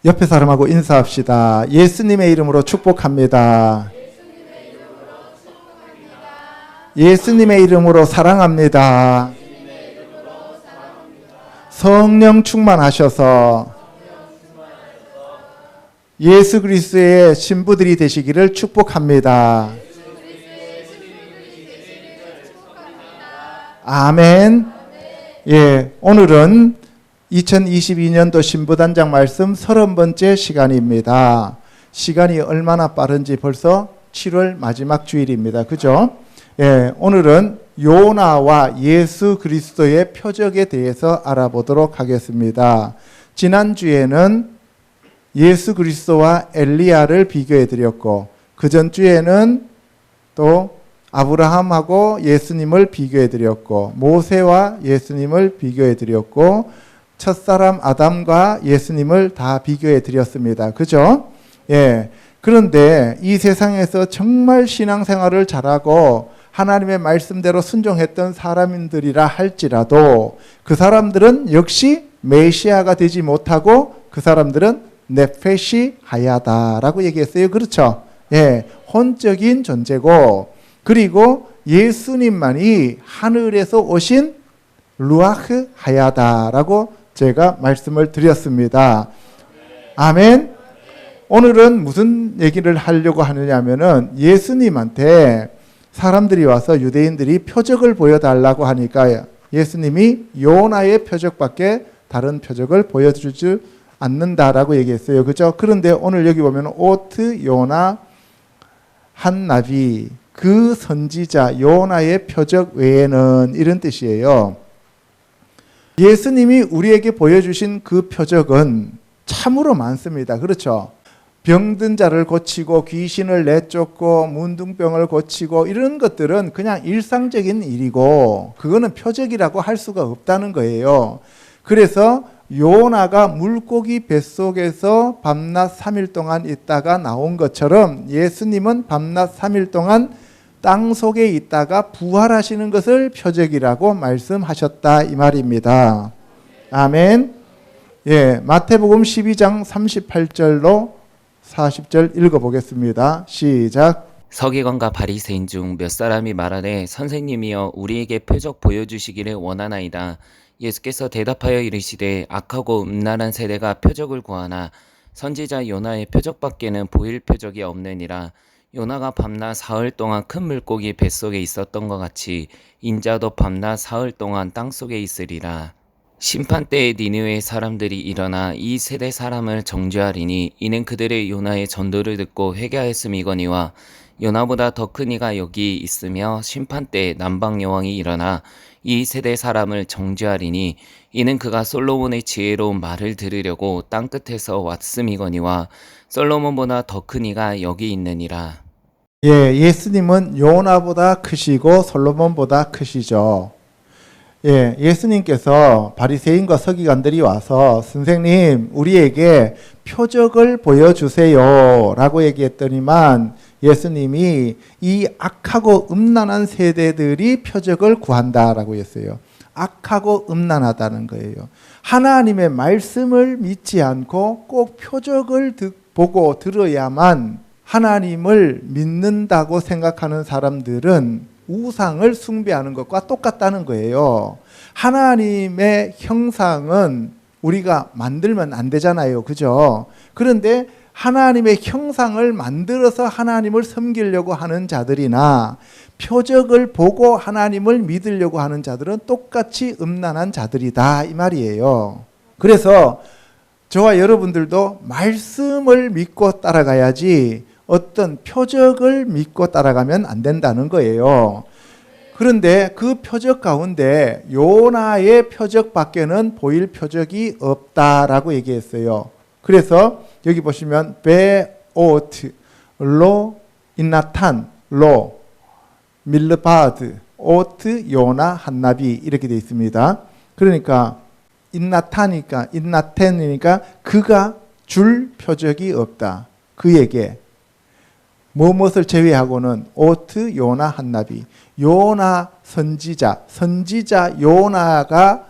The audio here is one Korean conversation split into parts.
옆에 사람하고 인사합시다. 예수님의 이름으로 축복합니다. 예수님의 이름으로 사랑합니다. 성령 충만하셔서 예수 그리스도의 신부들이 되시기를 축복합니다. 아멘. 예, 오늘은 2022년도 신부단장 말씀 30번째 시간입니다. 시간이 얼마나 빠른지 벌써 7월 마지막 주일입니다. 그죠? 예, 오늘은 요나와 예수 그리스도의 표적에 대해서 알아보도록 하겠습니다. 지난주에는 예수 그리스도와 엘리야를 비교해 드렸고, 그 전주에는 또 아브라함하고 예수님을 비교해 드렸고, 모세와 예수님을 비교해 드렸고, 첫사람 아담과 예수님을 다 비교해 드렸습니다. 그죠? 예. 그런데 이 세상에서 정말 신앙생활을 잘하고 하나님의 말씀대로 순종했던 사람들이라 할지라도 그 사람들은 역시 메시아가 되지 못하고 그 사람들은 네페시 하야다라고 얘기했어요. 그렇죠? 예. 혼적인 존재고, 그리고 예수님만이 하늘에서 오신 루아흐 하야다라고 제가 말씀을 드렸습니다. 아멘. 오늘은 무슨 얘기를 하려고 하느냐면은 예수님한테 사람들이 와서 유대인들이 표적을 보여달라고 하니까 예수님이 요나의 표적밖에 다른 표적을 보여주지 않는다라고 얘기했어요. 그죠? 그런데 오늘 여기 보면 오트 요나 한 나비, 그 선지자 요나의 표적 외에는, 이런 뜻이에요. 예수님이 우리에게 보여주신 그 표적은 참으로 많습니다. 그렇죠? 병든 자를 고치고 귀신을 내쫓고 문둥병을 고치고 이런 것들은 그냥 일상적인 일이고 그거는 표적이라고 할 수가 없다는 거예요. 그래서 요나가 물고기 뱃속에서 밤낮 3일 동안 있다가 나온 것처럼 예수님은 밤낮 3일 동안 땅 속에 있다가 부활하시는 것을 표적이라고 말씀하셨다 이 말입니다. 아멘. 예, 마태복음 12장 38절로 40절 읽어보겠습니다. 시작. 서기관과 바리새인 중 몇 사람이 말하되 선생님이여 우리에게 표적 보여주시기를 원하나이다. 예수께서 대답하여 이르시되 악하고 음란한 세대가 표적을 구하나 선지자 요나의 표적밖에는 보일 표적이 없느니라. 요나가 밤낮 사흘 동안 큰 물고기 뱃속에 있었던 것 같이 인자도 밤낮 사흘 동안 땅속에 있으리라. 심판때에 니느웨의 사람들이 일어나 이 세대 사람을 정죄하리니 이는 그들의 요나의 전도를 듣고 회개하였음이거니와 요나보다 더 큰 이가 여기 있으며 심판때에 남방 여왕이 일어나 이 세대 사람을 정죄하리니 이는 그가 솔로몬의 지혜로운 말을 들으려고 땅끝에서 왔음이거니와 솔로몬보다 더 큰 이가 여기 있느니라. 예, 예수님은 요나보다 크시고 솔로몬보다 크시죠. 예, 예수님께서 바리새인과 서기관들이 와서 선생님 우리에게 표적을 보여주세요 라고 얘기했더니만 예수님이 이 악하고 음란한 세대들이 표적을 구한다라고 했어요. 악하고 음란하다는 거예요. 하나님의 말씀을 믿지 않고 꼭 표적을 보고 들어야만 하나님을 믿는다고 생각하는 사람들은 우상을 숭배하는 것과 똑같다는 거예요. 하나님의 형상은 우리가 만들면 안 되잖아요. 그죠? 그런데 하나님의 형상을 만들어서 하나님을 섬기려고 하는 자들이나 표적을 보고 하나님을 믿으려고 하는 자들은 똑같이 음란한 자들이다 이 말이에요. 그래서 저와 여러분들도 말씀을 믿고 따라가야지 어떤 표적을 믿고 따라가면 안 된다는 거예요. 그런데 그 표적 가운데 요나의 표적밖에는 보일 표적이 없다라고 얘기했어요. 그래서 여기 보시면 베오트, 로, 인나탄, 로, 밀르바드, 오트, 요나, 한나비 이렇게 되어 있습니다. 그러니까 인나텐이니까 그가 줄 표적이 없다. 그에게 무엇을 제외하고는 오트, 요나, 한나비. 요나 선지자 요나가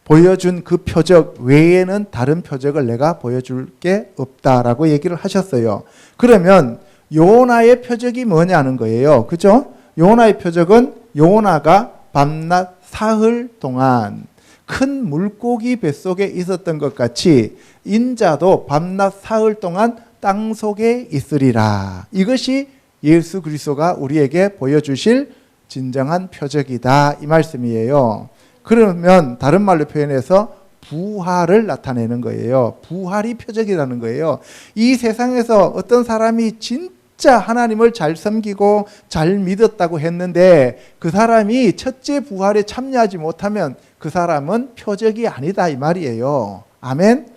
보여준 그 표적 외에는 다른 표적을 내가 보여줄 게 없다라고 얘기를 하셨어요. 그러면 요나의 표적이 뭐냐는 거예요. 그죠? 요나의 표적은 요나가 밤낮 사흘 동안 큰 물고기 뱃속에 있었던 것 같이 인자도 밤낮 사흘 동안 땅 속에 있으리라. 이것이 예수 그리스도가 우리에게 보여주실 진정한 표적이다, 이 말씀이에요. 그러면 다른 말로 표현해서 부활을 나타내는 거예요. 부활이 표적이라는 거예요. 이 세상에서 어떤 사람이 진짜 하나님을 잘 섬기고 잘 믿었다고 했는데 그 사람이 첫째 부활에 참여하지 못하면 그 사람은 표적이 아니다, 이 말이에요. 아멘.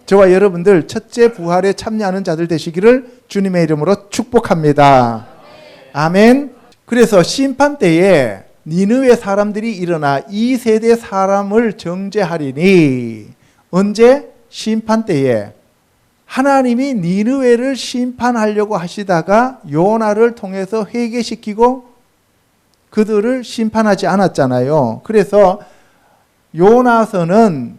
저와 여러분들 첫째 부활에 참여하는 자들 되시기를 주님의 이름으로 축복합니다. 아멘. 그래서 심판 때에 니느웨 사람들이 일어나 이 세대 사람을 정죄하리니, 언제? 심판 때에. 하나님이 니느웨를 심판하려고 하시다가 요나를 통해서 회개시키고 그들을 심판하지 않았잖아요. 그래서 요나서는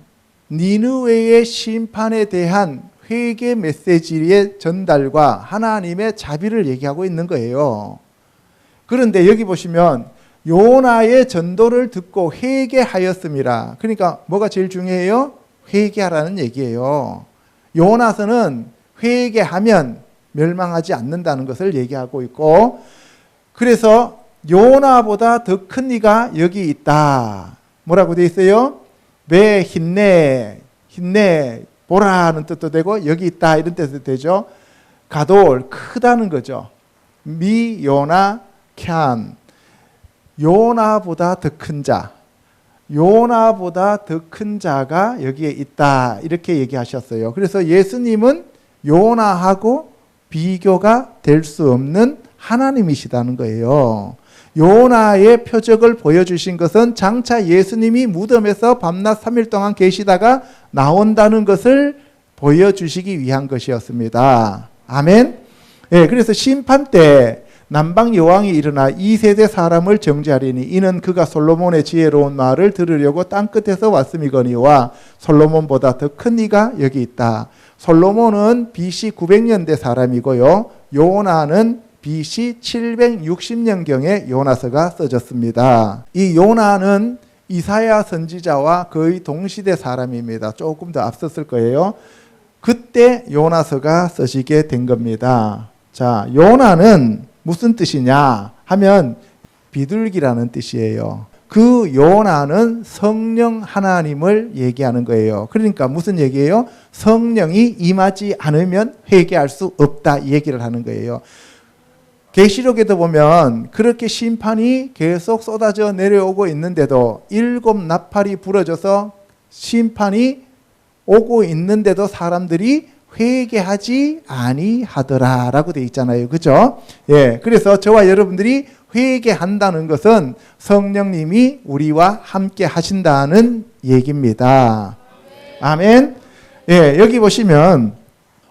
니느웨의 심판에 대한 회개 메시지의 전달과 하나님의 자비를 얘기하고 있는 거예요. 그런데 여기 보시면 요나의 전도를 듣고 회개하였음이라. 그러니까 뭐가 제일 중요해요? 회개하라는 얘기예요. 요나서는 회개하면 멸망하지 않는다는 것을 얘기하고 있고, 그래서 요나보다 더 큰 이가 여기 있다. 뭐라고 되어 있어요? 배 힘내 보라는 뜻도 되고 여기 있다 이런 뜻도 되죠. 가돌 크다는 거죠. 미 요나 캔, 요나보다 더 큰 자, 요나보다 더 큰 자가 여기에 있다, 이렇게 얘기하셨어요. 그래서 예수님은 요나하고 비교가 될 수 없는 하나님이시다는 거예요. 요나의 표적을 보여주신 것은 장차 예수님이 무덤에서 밤낮 3일 동안 계시다가 나온다는 것을 보여주시기 위한 것이었습니다. 아멘. 예, 그래서 심판 때 남방 여왕이 일어나 이 세대 사람을 정죄하리니 이는 그가 솔로몬의 지혜로운 말을 들으려고 땅끝에서 왔음이거니와 솔로몬보다 더 큰 이가 여기 있다. 솔로몬은 BC 900년대 사람이고요. 요나는 BC 760년경에 요나서가 써졌습니다. 이 요나는 이사야 선지자와 거의 동시대 사람입니다. 조금 더 앞섰을 거예요. 그때 요나서가 써지게 된 겁니다. 자, 요나는 무슨 뜻이냐 하면 비둘기라는 뜻이에요. 그 요나는 성령 하나님을 얘기하는 거예요. 그러니까 무슨 얘기예요? 성령이 임하지 않으면 회개할 수 없다, 이 얘기를 하는 거예요. 계시록에도 보면 그렇게 심판이 계속 쏟아져 내려오고 있는데도 7 나팔이 부러져서 심판이 오고 있는데도 사람들이 회개하지 아니하더라라고 돼 있잖아요. 그죠? 예. 그래서 저와 여러분들이 회개한다는 것은 성령님이 우리와 함께 하신다는 얘기입니다. 아멘. 예. 여기 보시면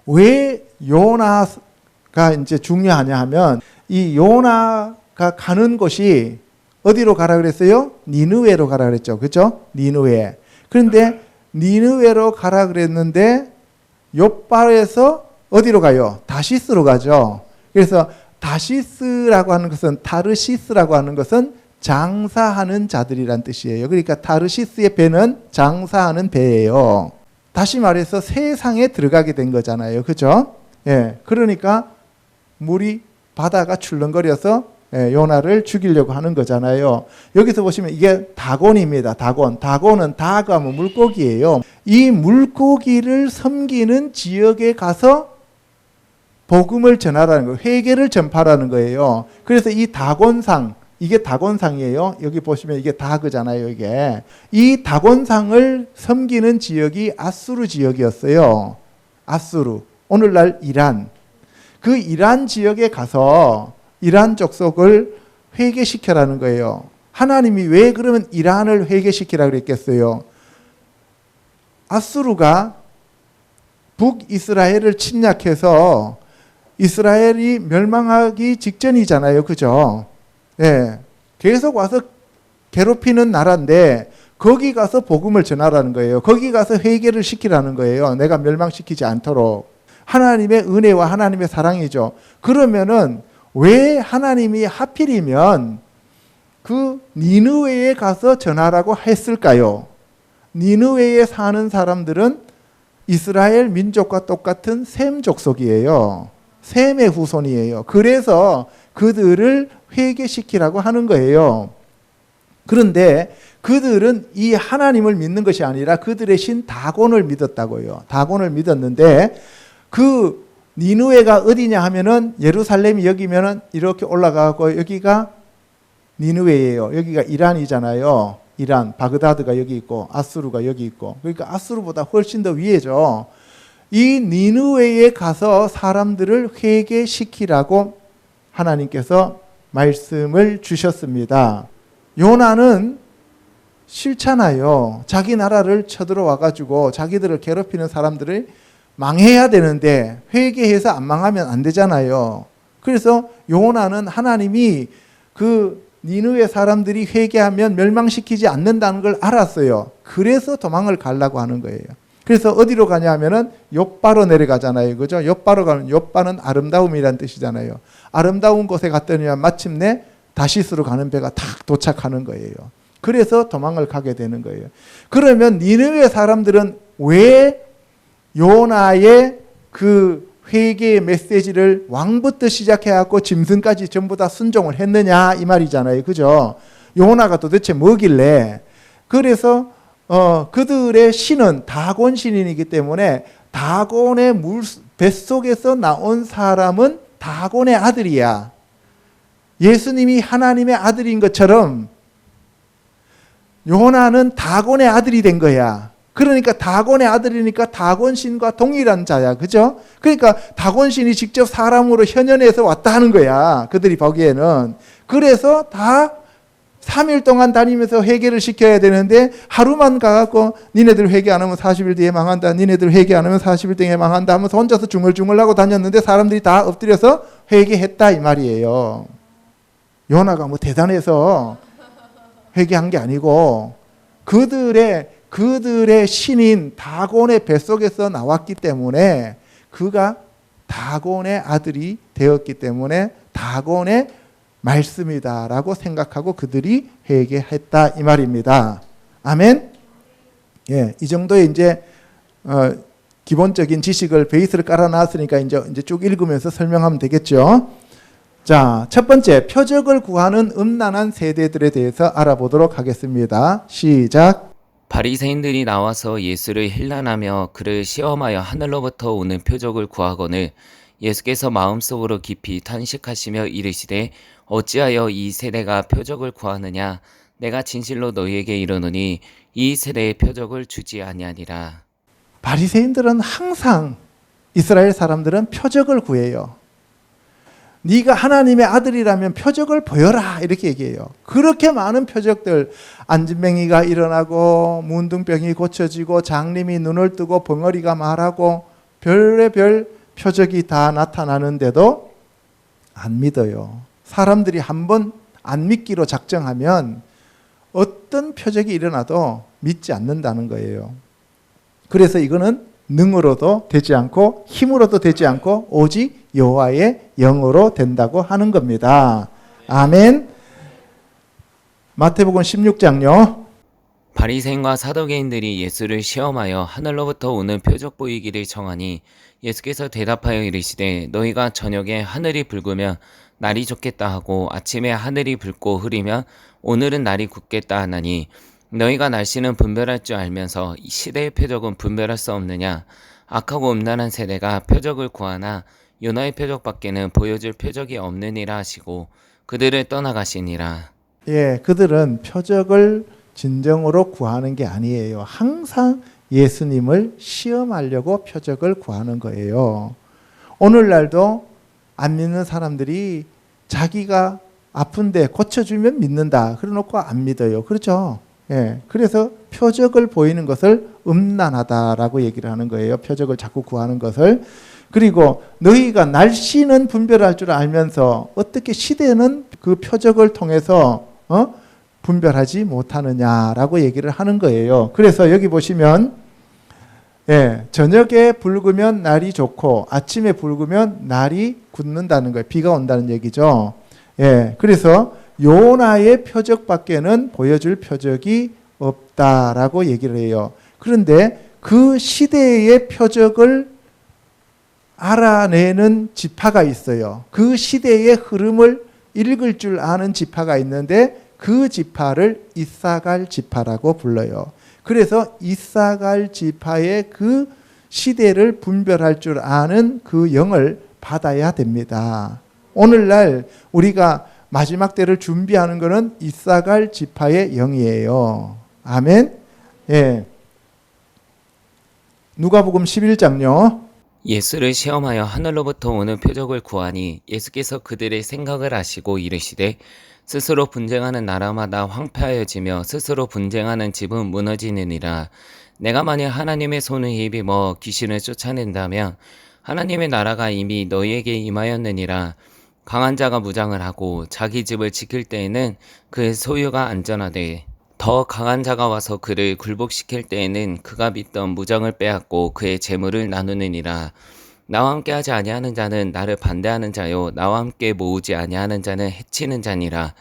왜 요나가 이제 중요하냐 하면 이 요나가 가는 곳이 어디로 가라 그랬어요? 니느웨로 가라 그랬죠. 그죠? 니느웨. 그런데 니느웨로 가라 그랬는데 욥발에서 어디로 가요? 다시스로 가죠. 그래서 다시스라고 하는 것은, 타르시스라고 하는 것은 장사하는 자들이란 뜻이에요. 그러니까 타르시스의 배는 장사하는 배예요. 다시 말해서 세상에 들어가게 된 거잖아요. 그죠? 예. 그러니까 물이, 바다가 출렁거려서 요나를 죽이려고 하는 거잖아요. 여기서 보시면 이게 다곤입니다. 다곤. 다곤은 다가 뭐 물고기예요. 이 물고기를 섬기는 지역에 가서 복음을 전하라는 거예요. 회개를 전파라는 거예요. 그래서 이 다곤상, 이게 다곤상이에요. 여기 보시면 이게 다그잖아요. 이게. 이 다곤상을 섬기는 지역이 아수르 지역이었어요. 아수르. 오늘날 이란. 그 이란 지역에 가서 이란 족속을 회개시켜라는 거예요. 하나님이 왜 그러면 이란을 회개시키라 그랬겠어요? 아수르가 북이스라엘을 침략해서 이스라엘이 멸망하기 직전이잖아요. 그죠? 예. 계속 와서 괴롭히는 나라인데 거기 가서 복음을 전하라는 거예요. 거기 가서 회개를 시키라는 거예요. 내가 멸망시키지 않도록. 하나님의 은혜와 하나님의 사랑이죠. 그러면은 왜 하나님이 하필이면 그 니느웨에 가서 전하라고 했을까요? 니느웨에 사는 사람들은 이스라엘 민족과 똑같은 셈 족속이에요. 셈의 후손이에요. 그래서 그들을 회개시키라고 하는 거예요. 그런데 그들은 이 하나님을 믿는 것이 아니라 그들의 신 다곤을 믿었다고요. 다곤을 믿었는데 그 니느웨가 어디냐 하면은 예루살렘이 여기면은 이렇게 올라가고 여기가 니느웨예요. 여기가 이란이잖아요. 이란, 바그다드가 여기 있고 아수르가 여기 있고 그러니까 아수르보다 훨씬 더 위에죠. 이 니느웨에 가서 사람들을 회개시키라고 하나님께서 말씀을 주셨습니다. 요나는 싫잖아요. 자기 나라를 쳐들어와 가지고 자기들을 괴롭히는 사람들을 망해야 되는데 회개해서 안 망하면 안 되잖아요. 그래서 요나는 하나님이 그 니느웨 사람들이 회개하면 멸망시키지 않는다는 걸 알았어요. 그래서 도망을 가려고 하는 거예요. 그래서 어디로 가냐 하면은 욥바로 내려가잖아요. 그죠? 욥바로 가면 욥바는 아름다움이라는 뜻이잖아요. 아름다운 곳에 갔더니 마침내 다시스로 가는 배가 탁 도착하는 거예요. 그래서 도망을 가게 되는 거예요. 그러면 니느웨 사람들은 왜 요나의 그 회개의 메시지를 왕부터 시작해갖고 짐승까지 전부 다 순종을 했느냐 이 말이잖아요. 그죠? 요나가 도대체 뭐길래. 그래서 그들의 신은 다곤 신이기 때문에 다곤의 뱃속에서 나온 사람은 다곤의 아들이야. 예수님이 하나님의 아들인 것처럼 요나는 다곤의 아들이 된 거야. 그러니까 다곤의 아들이니까 다곤신과 동일한 자야. 그죠? 그러니까 다곤신이 직접 사람으로 현현해서 왔다 하는 거야. 그들이 보기에는. 그래서 다 3일 동안 다니면서 회개를 시켜야 되는데 하루만 가갖고 니네들 회개 안 하면 40일 뒤에 망한다. 니네들 회개 안 하면 40일 뒤에 망한다 하면서 혼자서 중얼중얼하고 다녔는데 사람들이 다 엎드려서 회개했다 이 말이에요. 요나가 뭐 대단해서 회개한 게 아니고 그들의 신인 다곤의 뱃속에서 나왔기 때문에 그가 다곤의 아들이 되었기 때문에 다곤의 말씀이다라고 생각하고 그들이 회개했다 이 말입니다. 아멘. 예, 이 정도의 이제 기본적인 지식을 베이스를 깔아놨으니까 이제 쭉 읽으면서 설명하면 되겠죠. 자, 첫 번째 표적을 구하는 음란한 세대들에 대해서 알아보도록 하겠습니다. 시작. 바리새인들이 나와서 예수를 힐난하며 그를 시험하여 하늘로부터 오는 표적을 구하거늘 예수께서 마음속으로 깊이 탄식하시며 이르시되 어찌하여 이 세대가 표적을 구하느냐 내가 진실로 너희에게 이르노니 이 세대의 표적을 주지 아니하니라. 바리새인들은 항상 이스라엘 사람들은 표적을 구해요. 네가 하나님의 아들이라면 표적을 보여라 이렇게 얘기해요. 그렇게 많은 표적들, 안진뱅이가 일어나고 문둥병이 고쳐지고 장님이 눈을 뜨고 벙어리가 말하고 별의별 표적이 다 나타나는데도 안 믿어요. 사람들이 한번 안 믿기로 작정하면 어떤 표적이 일어나도 믿지 않는다는 거예요. 그래서 이거는 능으로도 되지 않고 힘으로도 되지 않고 오직 여호와의 영으로 된다고 하는 겁니다. 아멘. 마태복음 16장요. 바리새인과 사두개인들이 예수를 시험하여 하늘로부터 오는 표적 보이기를 청하니 예수께서 대답하여 이르시되 너희가 저녁에 하늘이 붉으면 날이 좋겠다 하고 아침에 하늘이 붉고 흐리면 오늘은 날이 굳겠다 하나니 너희가 날씨는 분별할 줄 알면서 시대의 표적은 분별할 수 없느냐. 악하고 음란한 세대가 표적을 구하나 요나의 표적밖에는 보여줄 표적이 없느니라 하시고 그들을 떠나가시니라. 예, 그들은 표적을 진정으로 구하는 게 아니에요. 항상 예수님을 시험하려고 표적을 구하는 거예요. 오늘날도 안 믿는 사람들이 자기가 아픈데 고쳐주면 믿는다. 그래놓고 안 믿어요. 그렇죠? 예, 그래서 표적을 보이는 것을 음란하다라고 얘기를 하는 거예요. 표적을 자꾸 구하는 것을. 그리고 너희가 날씨는 분별할 줄 알면서 어떻게 시대는 그 표적을 통해서 분별하지 못하느냐라고 얘기를 하는 거예요. 그래서 여기 보시면 저녁에 붉으면 날이 좋고 아침에 붉으면 날이 굳는다는 거예요. 비가 온다는 얘기죠. 그래서 요나의 표적밖에는 보여줄 표적이 없다라고 얘기를 해요. 그런데 그 시대의 표적을 알아내는 지파가 있어요. 그 시대의 흐름을 읽을 줄 아는 지파가 있는데 그 지파를 이사갈 지파라고 불러요. 그래서 이사갈 지파의 그 시대를 분별할 줄 아는 그 영을 받아야 됩니다. 오늘날 우리가 마지막 때를 준비하는 것은 이사갈 지파의 영이에요. 아멘. 누가복음 11장요. 예수를 시험하여 하늘로부터 오는 표적을 구하니 예수께서 그들의 생각을 아시고 이르시되 스스로 분쟁하는 나라마다 황폐하여지며 스스로 분쟁하는 집은 무너지느니라. 내가 만일 하나님의 손을 힘입어 귀신을 쫓아낸다면 하나님의 나라가 이미 너희에게 임하였느니라. 강한 자가 무장을 하고 자기 집을 지킬 때에는 그의 소유가 안전하되 더 강한 자가 와서 그를 굴복시킬 때에는 그가 믿던 무장을 빼앗고 그의 재물을 나누느니라. 나와 함께 하지 아니하는 자는 나를 반대하는 자요 나와 함께 모으지 아니하는 자는 해치는 자니라.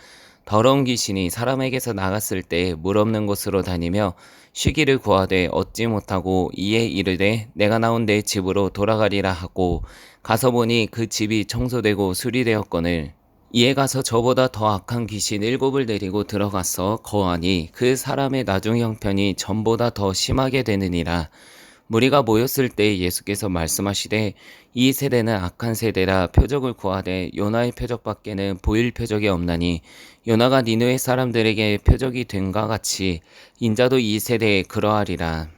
더러운 귀신이 사람에게서 나갔을 때 물 없는 곳으로 다니며 쉬기를 구하되 얻지 못하고 이에 이르되 내가 나온 내 집으로 돌아가리라 하고 가서 보니 그 집이 청소되고 수리되었거늘 이에 가서 저보다 더 악한 귀신 7을 데리고 들어가서 거하니 그 사람의 나중 형편이 전보다 더 심하게 되느니라. 무리가 모였을 때 예수께서 말씀하시되 이 세대는 악한 세대라 표적을 구하되 요나의 표적밖에는 보일 표적이 없나니 요나가 니느웨 사람들에게 표적이 된과 같이 인자도 이 세대에 그러하리라.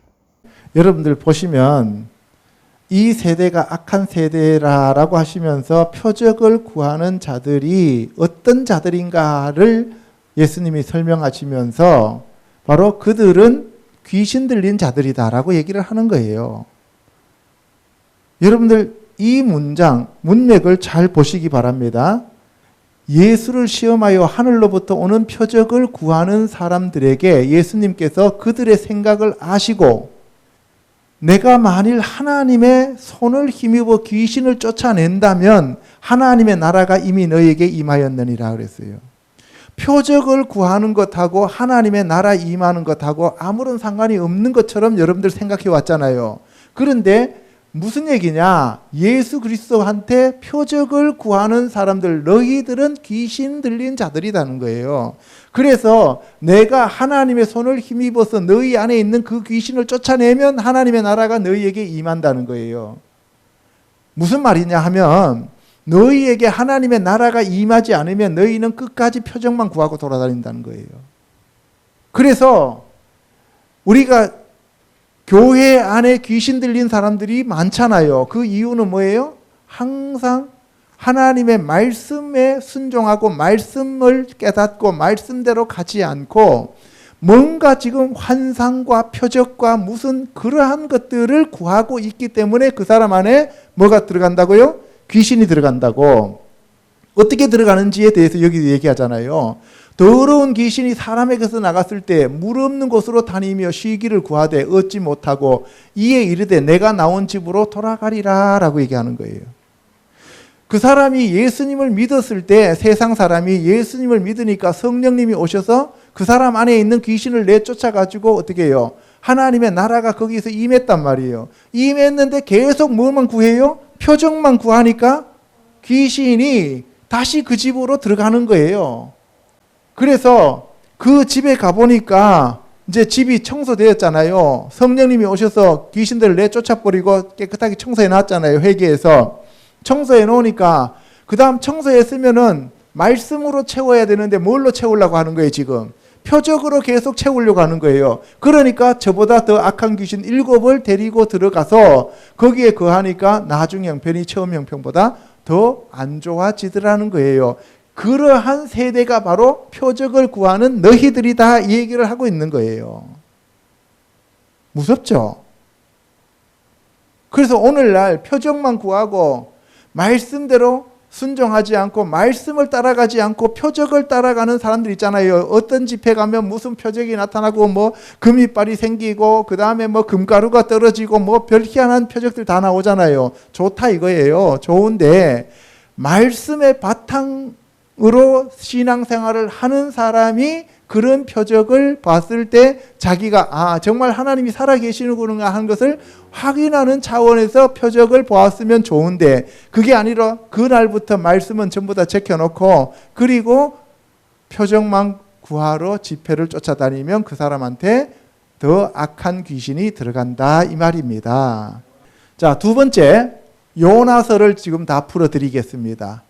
여러분들 보시면 이 세대가 악한 세대라고 하시면서 표적을 구하는 자들이 어떤 자들인가를 예수님이 설명하시면서 바로 그들은 귀신 들린 자들이다라고 얘기를 하는 거예요. 여러분들 이 문맥을 잘 보시기 바랍니다. 예수를 시험하여 하늘로부터 오는 표적을 구하는 사람들에게 예수님께서 그들의 생각을 아시고 내가 만일 하나님의 손을 힘입어 귀신을 쫓아낸다면 하나님의 나라가 이미 너희에게 임하였느니라 그랬어요. 표적을 구하는 것하고 하나님의 나라 임하는 것하고 아무런 상관이 없는 것처럼 여러분들 생각해 왔잖아요. 그런데 무슨 얘기냐? 예수 그리스도한테 표적을 구하는 사람들, 너희들은 귀신 들린 자들이라는 거예요. 그래서 내가 하나님의 손을 힘입어서 너희 안에 있는 그 귀신을 쫓아내면 하나님의 나라가 너희에게 임한다는 거예요. 무슨 말이냐 하면 너희에게 하나님의 나라가 임하지 않으면 너희는 끝까지 표적만 구하고 돌아다닌다는 거예요. 그래서 우리가 교회 안에 귀신 들린 사람들이 많잖아요. 그 이유는 뭐예요? 항상 하나님의 말씀에 순종하고 말씀을 깨닫고 말씀대로 가지 않고 뭔가 지금 환상과 표적과 무슨 그러한 것들을 구하고 있기 때문에 그 사람 안에 뭐가 들어간다고요? 귀신이 들어간다고. 어떻게 들어가는지에 대해서 여기 얘기하잖아요. 더러운 귀신이 사람에게서 나갔을 때 물 없는 곳으로 다니며 쉬기를 구하되 얻지 못하고 이에 이르되 내가 나온 집으로 돌아가리라 라고 얘기하는 거예요. 그 사람이 예수님을 믿었을 때 세상 사람이 예수님을 믿으니까 성령님이 오셔서 그 사람 안에 있는 귀신을 내쫓아가지고 어떻게 해요? 하나님의 나라가 거기서 임했단 말이에요. 임했는데 계속 뭐만 구해요? 표적만 구하니까 귀신이 다시 그 집으로 들어가는 거예요. 그래서 그 집에 가보니까 이제 집이 청소되었잖아요. 성령님이 오셔서 귀신들을 내쫓아버리고 깨끗하게 청소해 놨잖아요. 회개해서. 청소해 놓으니까 그 다음 청소했으면은 말씀으로 채워야 되는데 뭘로 채우려고 하는 거예요 지금? 표적으로 계속 채우려고 하는 거예요. 그러니까 저보다 더 악한 귀신 7을 데리고 들어가서 거기에 거하니까 나중 형편이 처음 형편보다 더 안 좋아지더라는 거예요. 그러한 세대가 바로 표적을 구하는 너희들이다 이 얘기를 하고 있는 거예요. 무섭죠? 그래서 오늘날 표적만 구하고 말씀대로 순종하지 않고 말씀을 따라가지 않고 표적을 따라가는 사람들 있잖아요. 어떤 집회 가면 무슨 표적이 나타나고 뭐 금이빨이 생기고 그 다음에 뭐 금가루가 떨어지고 뭐 별 희한한 표적들 다 나오잖아요. 좋다 이거예요. 좋은데 말씀의 바탕으로 신앙생활을 하는 사람이 그런 표적을 봤을 때 자기가 정말 하나님이 살아계시는구나 하는 것을 확인하는 차원에서 표적을 보았으면 좋은데 그게 아니라 그날부터 말씀은 전부 다 제껴놓고 그리고 표적만 구하러 집회를 쫓아다니면 그 사람한테 더 악한 귀신이 들어간다 이 말입니다. 자, 두 번째 요나서를 지금 다 풀어드리겠습니다.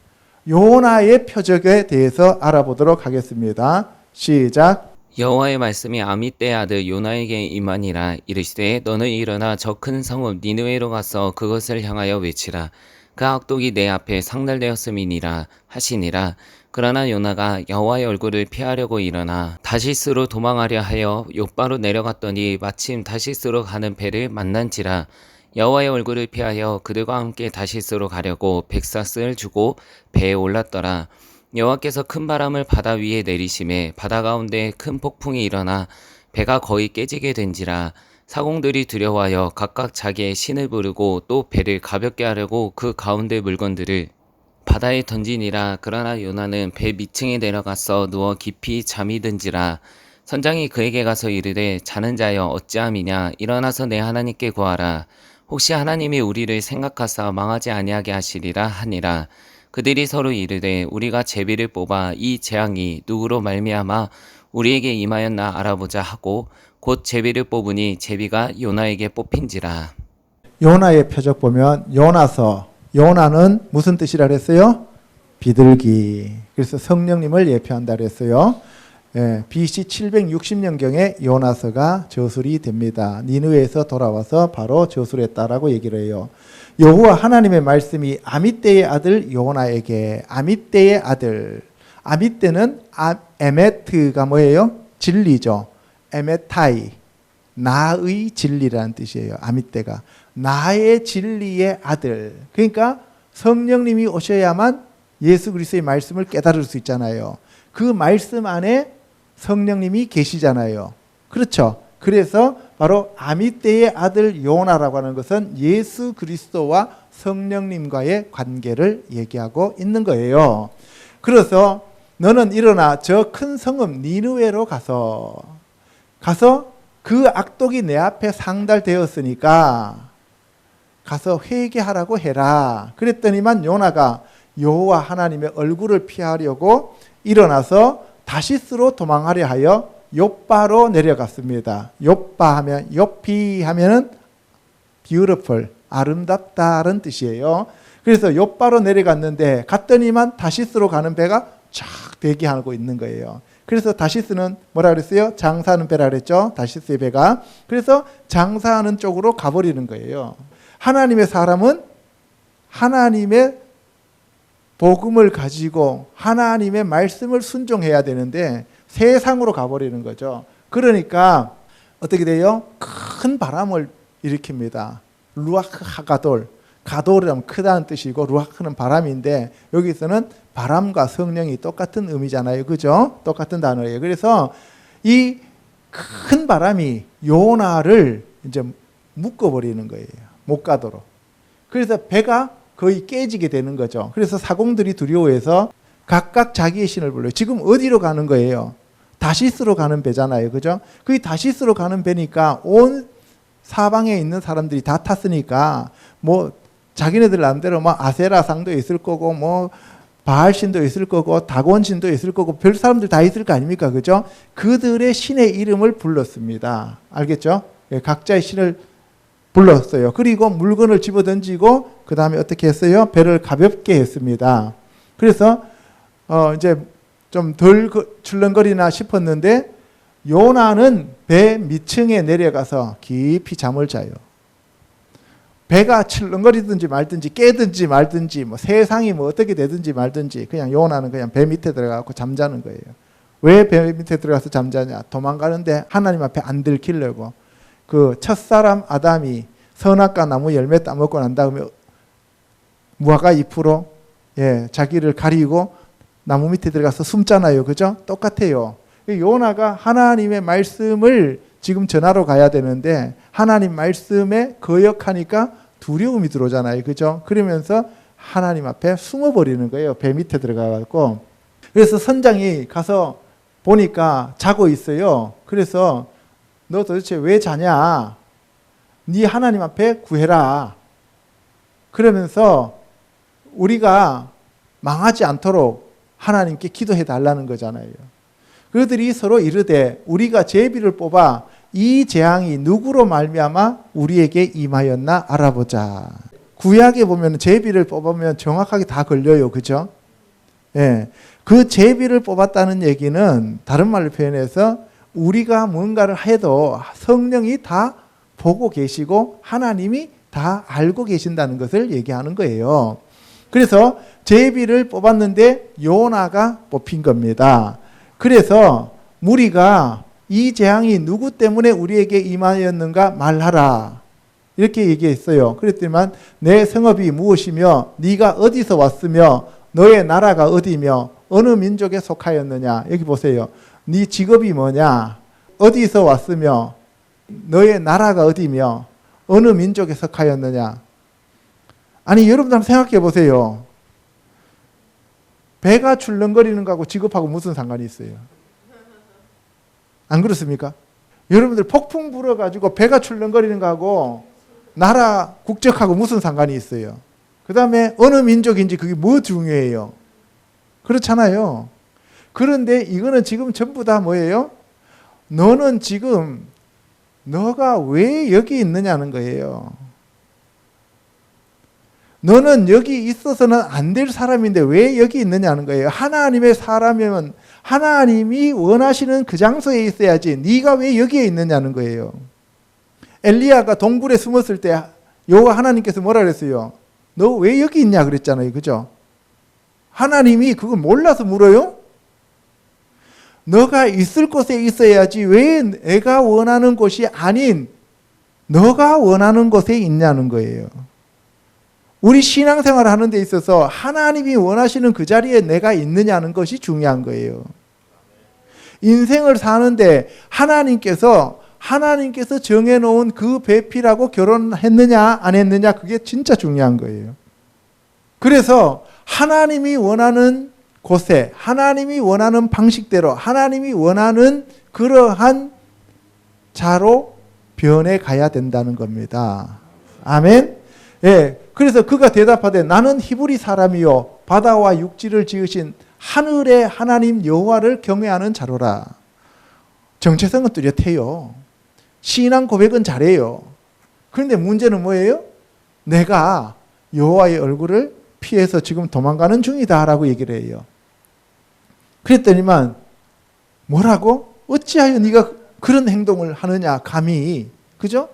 요나의 표적에 대해서 알아보도록 하겠습니다. 시작. 여호와의 말씀이 아미떼의 아들 요나에게 임하니라. 이르시되 너는 일어나 저 큰 성읍 니느웨로 가서 그것을 향하여 외치라. 그 악독이 내 앞에 상달되었음이니라 하시니라. 그러나 요나가 여호와의 얼굴을 피하려고 일어나 다시스로 도망하려 하여 욥바로 내려갔더니 마침 다시스로 가는 배를 만난지라. 여호와의 얼굴을 피하여 그들과 함께 다시스로 가려고 백사스를 주고 배에 올랐더라. 여호와께서 큰 바람을 바다 위에 내리심에 바다 가운데 큰 폭풍이 일어나 배가 거의 깨지게 된지라. 사공들이 두려워하여 각각 자기의 신을 부르고 또 배를 가볍게 하려고 그 가운데 물건들을 바다에 던지니라. 그러나 요나는 배 밑층에 내려가서 누워 깊이 잠이 든지라. 선장이 그에게 가서 이르되 자는 자여 어찌함이냐. 일어나서 내 하나님께 구하라. 혹시 하나님이 우리를 생각하사 망하지 아니하게 하시리라 하니라. 그들이 서로 이르되 우리가 제비를 뽑아 이 재앙이 누구로 말미암아 우리에게 임하였나 알아보자 하고 곧 제비를 뽑으니 제비가 요나에게 뽑힌지라. 요나의 표적 보면 요나서, 요나는 무슨 뜻이라 그랬어요? 비둘기. 그래서 성령님을 예표한다 그랬어요. BC 760년경에 요나서가 저술이 됩니다. 니느웨에서 돌아와서 바로 저술했다라고 얘기를 해요. 여호와 하나님의 말씀이 아미떼의 아들 요나에게, 아미떼의 아들, 아미떼는 에메트가 뭐예요? 진리죠. 에메타이, 나의 진리라는 뜻이에요. 아미떼가 나의 진리의 아들. 그러니까 성령님이 오셔야만 예수 그리스도의 말씀을 깨달을 수 있잖아요. 그 말씀 안에 성령님이 계시잖아요. 그렇죠? 그래서 바로 아미떼의 아들 요나라고 하는 것은 예수 그리스도와 성령님과의 관계를 얘기하고 있는 거예요. 그래서 너는 일어나 저 큰 성읍 니느웨로 가서 그 악독이 내 앞에 상달되었으니까 가서 회개하라고 해라. 그랬더니만 요나가 여호와 하나님의 얼굴을 피하려고 일어나서 다시스로 도망하려 하여 욥바로 내려갔습니다. 욥바 하면 욥비 하면은 beautiful, 아름답다는 뜻이에요. 그래서 욥바로 내려갔는데 갔더니만 다시스로 가는 배가 쫙 대기하고 있는 거예요. 그래서 다시스는 뭐라 그랬어요? 장사하는 배라 그랬죠. 다시스의 배가. 그래서 장사하는 쪽으로 가버리는 거예요. 하나님의 사람은 하나님의 복음을 가지고 하나님의 말씀을 순종해야 되는데 세상으로 가버리는 거죠. 그러니까 어떻게 돼요? 큰 바람을 일으킵니다. 루아크 하가돌, 가돌이라면 크다는 뜻이고 루아크는 바람인데 여기서는 바람과 성령이 똑같은 의미잖아요. 그죠? 똑같은 단어예요. 그래서 이 큰 바람이 요나를 이제 묶어버리는 거예요. 못 가도록. 그래서 배가 거의 깨지게 되는 거죠. 그래서 사공들이 두려워해서 각각 자기의 신을 불러요. 지금 어디로 가는 거예요? 다시스로 가는 배잖아요. 그죠? 그 다시스로 가는 배니까 온 사방에 있는 사람들이 다 탔으니까 뭐 자기네들 나름대로 뭐 아세라상도 있을 거고 뭐 바알신도 있을 거고 다곤신도 있을 거고 별 사람들 다 있을 거 아닙니까? 그죠? 그들의 신의 이름을 불렀습니다. 알겠죠? 각자의 신을 불렀어요. 그리고 물건을 집어던지고 그 다음에 어떻게 했어요? 배를 가볍게 했습니다. 그래서 이제 좀 덜 출렁거리나 싶었는데 요나는 배 밑층에 내려가서 깊이 잠을 자요. 배가 출렁거리든지 말든지 깨든지 말든지 뭐 세상이 뭐 어떻게 되든지 말든지 그냥 요나는 그냥 배 밑에 들어가서 잠자는 거예요. 왜 배 밑에 들어가서 잠자냐? 도망가는데 하나님 앞에 안 들키려고. 그 첫사람 아담이 선악과 나무 열매 따먹고 난 다음에 무화과 잎으로 예, 자기를 가리고 나무 밑에 들어가서 숨잖아요. 그죠? 똑같아요. 요나가 하나님의 말씀을 지금 전하러 가야 되는데 하나님 말씀에 거역하니까 두려움이 들어오잖아요. 그죠? 그러면서 하나님 앞에 숨어버리는 거예요. 배 밑에 들어가고. 그래서 선장이 가서 보니까 자고 있어요. 그래서 너 도대체 왜 자냐? 네 하나님 앞에 구해라. 그러면서 우리가 망하지 않도록 하나님께 기도해 달라는 거잖아요. 그들이 서로 이르되 우리가 제비를 뽑아 이 재앙이 누구로 말미암아 우리에게 임하였나 알아보자. 구약에 보면 제비를 뽑으면 정확하게 다 걸려요. 그죠? 예. 그 제비를 뽑았다는 얘기는 다른 말로 표현해서 우리가 뭔가를 해도 성령이 다 보고 계시고 하나님이 다 알고 계신다는 것을 얘기하는 거예요. 그래서 제비를 뽑았는데 요나가 뽑힌 겁니다. 그래서 무리가 이 재앙이 누구 때문에 우리에게 임하였는가 말하라. 이렇게 얘기했어요. 그랬더니만 내 성읍이 무엇이며 네가 어디서 왔으며 너의 나라가 어디며 어느 민족에 속하였느냐. 여기 보세요. 네 직업이 뭐냐. 어디서 왔으며 너의 나라가 어디며 어느 민족에 속하였느냐. 아니 여러분들 한번 생각해 보세요. 배가 출렁거리는 거하고 직업하고 무슨 상관이 있어요? 안 그렇습니까? 여러분들 폭풍 불어가지고 배가 출렁거리는 거하고 나라 국적하고 무슨 상관이 있어요? 그 다음에 어느 민족인지 그게 뭐 중요해요? 그렇잖아요. 그런데 이거는 지금 전부 다 뭐예요? 너는 지금 너가 왜 여기 있느냐는 거예요. 너는 여기 있어서는 안 될 사람인데 왜 여기 있느냐는 거예요. 하나님의 사람이면 하나님이 원하시는 그 장소에 있어야지 네가 왜 여기에 있느냐는 거예요. 엘리야가 동굴에 숨었을 때 여호와 하나님께서 뭐라 그랬어요? 너 왜 여기 있냐 그랬잖아요. 그죠? 하나님이 그걸 몰라서 물어요? 너가 있을 곳에 있어야지 왜 내가 원하는 곳이 아닌 너가 원하는 곳에 있냐는 거예요. 우리 신앙생활을 하는 데 있어서 하나님이 원하시는 그 자리에 내가 있느냐는 것이 중요한 거예요. 인생을 사는데 하나님께서 정해놓은 그 배필하고 결혼했느냐 안 했느냐 그게 진짜 중요한 거예요. 그래서 하나님이 원하는 곳에 하나님이 원하는 방식대로 하나님이 원하는 그러한 자로 변해가야 된다는 겁니다. 아멘. 예. 그래서 그가 대답하되 나는 히브리 사람이요 바다와 육지를 지으신 하늘의 하나님 여호와를 경외하는 자로라. 정체성은 뚜렷해요. 신앙 고백은 잘해요. 그런데 문제는 뭐예요? 내가 여호와의 얼굴을 피해서 지금 도망가는 중이다라고 얘기를 해요. 그랬더니만 뭐라고? 어찌하여 네가 그런 행동을 하느냐 감히. 그죠?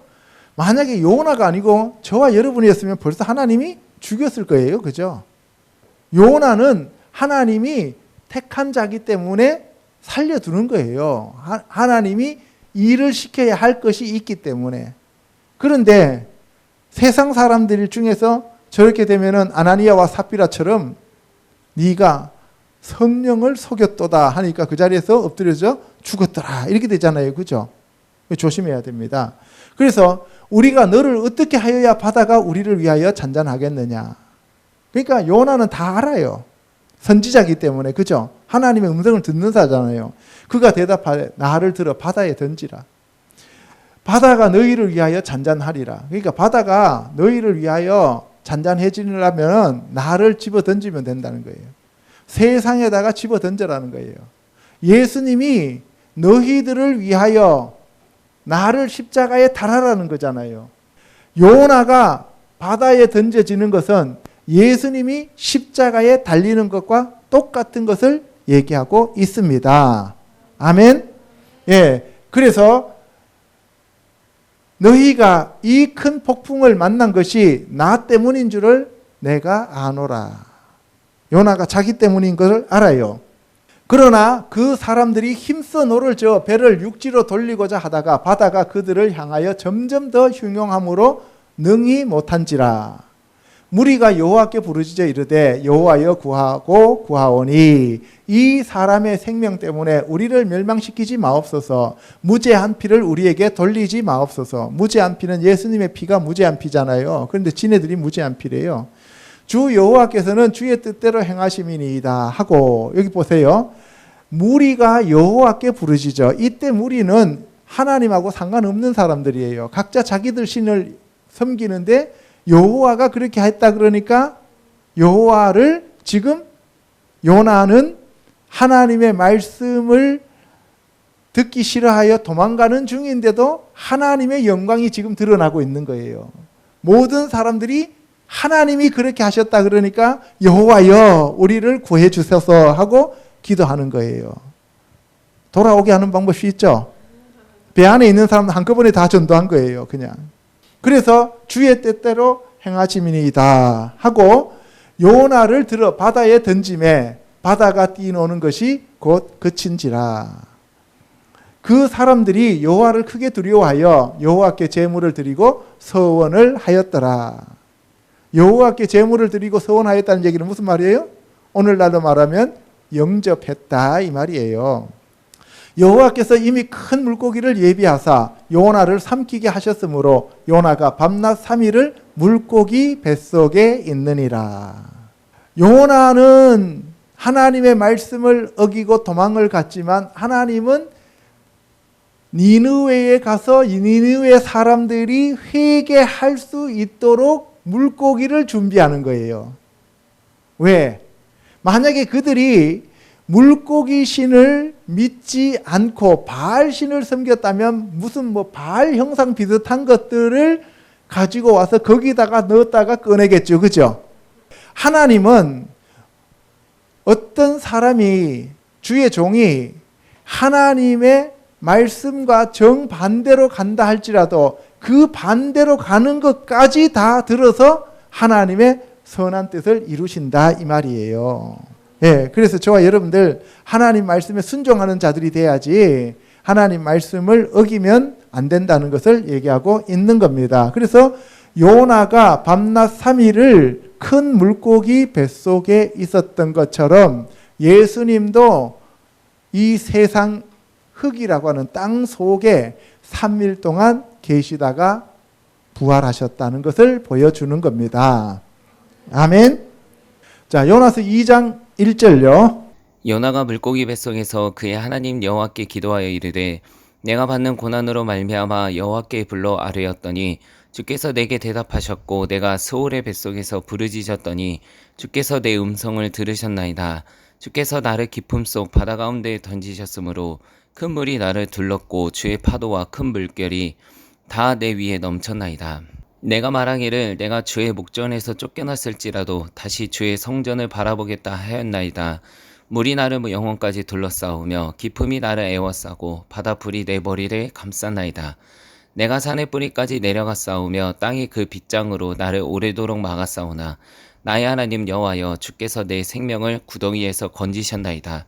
만약에 요나가 아니고 저와 여러분이었으면 벌써 하나님이 죽였을 거예요. 그죠? 요나는 하나님이 택한 자기 때문에 살려두는 거예요. 하나님이 일을 시켜야 할 것이 있기 때문에. 그런데 세상 사람들 중에서 저렇게 되면은 아나니아와 삽비라처럼 네가 성령을 속였도다 하니까 그 자리에서 엎드려져 죽었더라 이렇게 되잖아요. 그죠? 조심해야 됩니다. 그래서 우리가 너를 어떻게 하여야 바다가 우리를 위하여 잔잔하겠느냐. 그러니까 요나는 다 알아요. 선지자이기 때문에. 그죠? 하나님의 음성을 듣는 자잖아요. 그가 대답하되 나를 들어 바다에 던지라. 바다가 너희를 위하여 잔잔하리라. 그러니까 바다가 너희를 위하여 잔잔해지려면 나를 집어 던지면 된다는 거예요. 세상에다가 집어 던져라는 거예요. 예수님이 너희들을 위하여 나를 십자가에 달아라는 거잖아요. 요나가 바다에 던져지는 것은 예수님이 십자가에 달리는 것과 똑같은 것을 얘기하고 있습니다. 아멘. 예. 그래서 너희가 이 큰 폭풍을 만난 것이 나 때문인 줄을 내가 아노라. 요나가 자기 때문인 것을 알아요. 그러나 그 사람들이 힘써 노를 저어 배를 육지로 돌리고자 하다가 바다가 그들을 향하여 점점 더 흉용함으로 능히 못한지라. 무리가 여호와께 부르짖어 이르되 여호와여 구하고 구하오니 이 사람의 생명 때문에 우리를 멸망시키지 마옵소서. 무죄한 피를 우리에게 돌리지 마옵소서. 무죄한 피는 예수님의 피가 무죄한 피잖아요. 그런데 지네들이 무죄한 피래요. 주 여호와께서는 주의 뜻대로 행하심이니이다 하고, 여기 보세요. 무리가 여호와께 부르짖어. 이때 무리는 하나님하고 상관없는 사람들이에요. 각자 자기들 신을 섬기는데 여호와가 그렇게 했다 그러니까 여호와를 지금 요나는 하나님의 말씀을 듣기 싫어하여 도망가는 중인데도 하나님의 영광이 지금 드러나고 있는 거예요. 모든 사람들이 하나님이 그렇게 하셨다 그러니까 여호와여 우리를 구해 주셔서 하고 기도하는 거예요. 돌아오게 하는 방법이 있죠. 배 안에 있는 사람들 한꺼번에 다 전도한 거예요. 그냥. 그래서 주의 뜻대로 행하심이니이다 하고 요나를 들어 바다에 던짐에 바다가 뛰노는 것이 곧 그친지라. 그 사람들이 여호와를 크게 두려워하여 여호와께 제물을 드리고 서원을 하였더라. 여호와께 제물을 드리고 서원하였다는 얘기는 무슨 말이에요? 오늘날로 말하면 영접했다 이 말이에요. 여호와께서 이미 큰 물고기를 예비하사 요나를 삼키게 하셨으므로 요나가 밤낮 3일을 물고기 뱃속에 있느니라. 요나는 하나님의 말씀을 어기고 도망을 갔지만 하나님은 니느웨에 가서 니느웨 사람들이 회개할 수 있도록 물고기를 준비하는 거예요. 왜? 만약에 그들이 물고기 신을 믿지 않고 바알 신을 섬겼다면 무슨 바알 형상 비슷한 것들을 가지고 와서 거기다가 넣었다가 꺼내겠죠. 그죠? 하나님은 어떤 사람이 주의 종이 하나님의 말씀과 정반대로 간다 할지라도 그 반대로 가는 것까지 다 들어서 하나님의 선한 뜻을 이루신다 이 말이에요. 예, 그래서 저와 여러분들 하나님 말씀에 순종하는 자들이 돼야지 하나님 말씀을 어기면 안 된다는 것을 얘기하고 있는 겁니다. 그래서 요나가 밤낮 3일을 큰 물고기 뱃속에 있었던 것처럼 예수님도 이 세상 흙이라고 하는 땅 속에 3일 동안 계시다가 부활하셨다는 것을 보여주는 겁니다. 아멘. 자, 요나서 2장 1절요. 요나가 물고기 뱃속에서 그의 하나님 여호와께 기도하여 이르되 내가 받는 고난으로 말미암아 여호와께 불러 아뢰었더니 주께서 내게 대답하셨고 내가 스올의 뱃속에서 부르짖었더니 주께서 내 음성을 들으셨나이다. 주께서 나를 깊음 속 바다 가운데에 던지셨으므로 큰 물이 나를 둘렀고 주의 파도와 큰 물결이 다 내 위에 넘쳤나이다. 내가 말하기를 내가 주의 목전에서 쫓겨났을지라도 다시 주의 성전을 바라보겠다 하였나이다. 물이 나를 영혼까지 둘러싸우며 깊음이 나를 애워싸고 바다 불이 내 머리를 감쌌나이다. 내가 산의 뿌리까지 내려갔사오며 땅이 그 빗장으로 나를 오래도록 막았사오나 나의 하나님 여호와여 주께서 내 생명을 구덩이에서 건지셨나이다.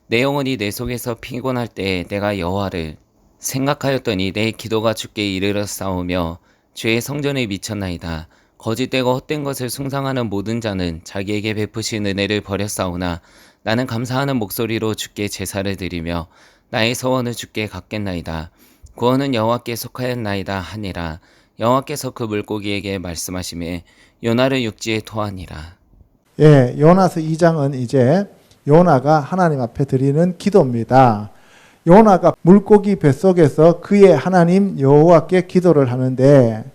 내 영혼이 내 속에서 피곤할 때에 내가 여호와를 생각하였더니 내 기도가 주께 이르렀사오며 주의 성전에 미쳤나이다. 거짓되고 헛된 것을 숭상하는 모든 자는 자기에게 베푸신 은혜를 버렸사오나 나는 감사하는 목소리로 주께 제사를 드리며 나의 소원을 주께 갚겠나이다. 구원은 여호와께 속하였나이다 하니라. 여호와께서 그 물고기에게 말씀하시매 요나를 육지에 토하니라. 예, 요나서 2장은 이제 요나가 하나님 앞에 드리는 기도입니다. 요나가 물고기 뱃속에서 그의 하나님 여호와께 기도를 하는데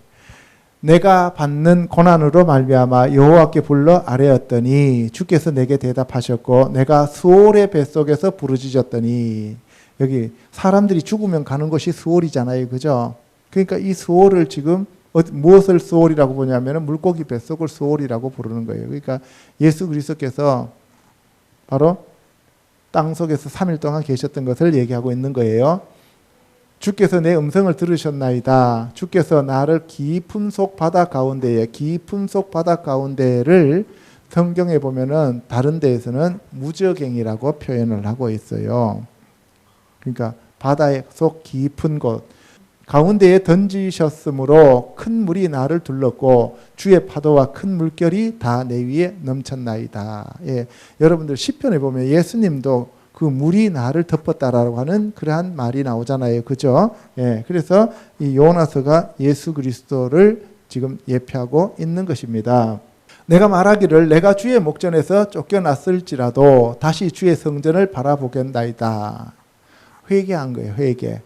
내가 받는 고난으로 말미암아 여호와께 불러 아뢰었더니 주께서 내게 대답하셨고 내가 스올의 뱃속에서 부르짖었더니 여기 사람들이 죽으면 가는 곳이 스올이잖아요. 그죠? 그러니까 이 스올을 지금 무엇을 스올이라고 보냐면 물고기 뱃속을 스올이라고 부르는 거예요. 그러니까 예수 그리스도께서 바로 땅 속에서 3일 동안 계셨던 것을 얘기하고 있는 거예요. 주께서 내 음성을 들으셨나이다. 주께서 나를 깊은 속 바다 가운데에, 깊은 속 바다 가운데를 성경에 보면은 다른 데에서는 무저갱이라고 표현을 하고 있어요. 그러니까 바다의 속 깊은 곳, 가운데에 던지셨으므로 큰 물이 나를 둘렀고 주의 파도와 큰 물결이 다 내 위에 넘쳤나이다. 예, 여러분들 시편에 보면 예수님도 그 물이 나를 덮었다라고 하는 그러한 말이 나오잖아요. 그죠? 예, 그래서 이 요나서가 예수 그리스도를 지금 예표하고 있는 것입니다. 내가 말하기를 내가 주의 목전에서 쫓겨났을지라도 다시 주의 성전을 바라보겠나이다. 회개한 거예요. 회개.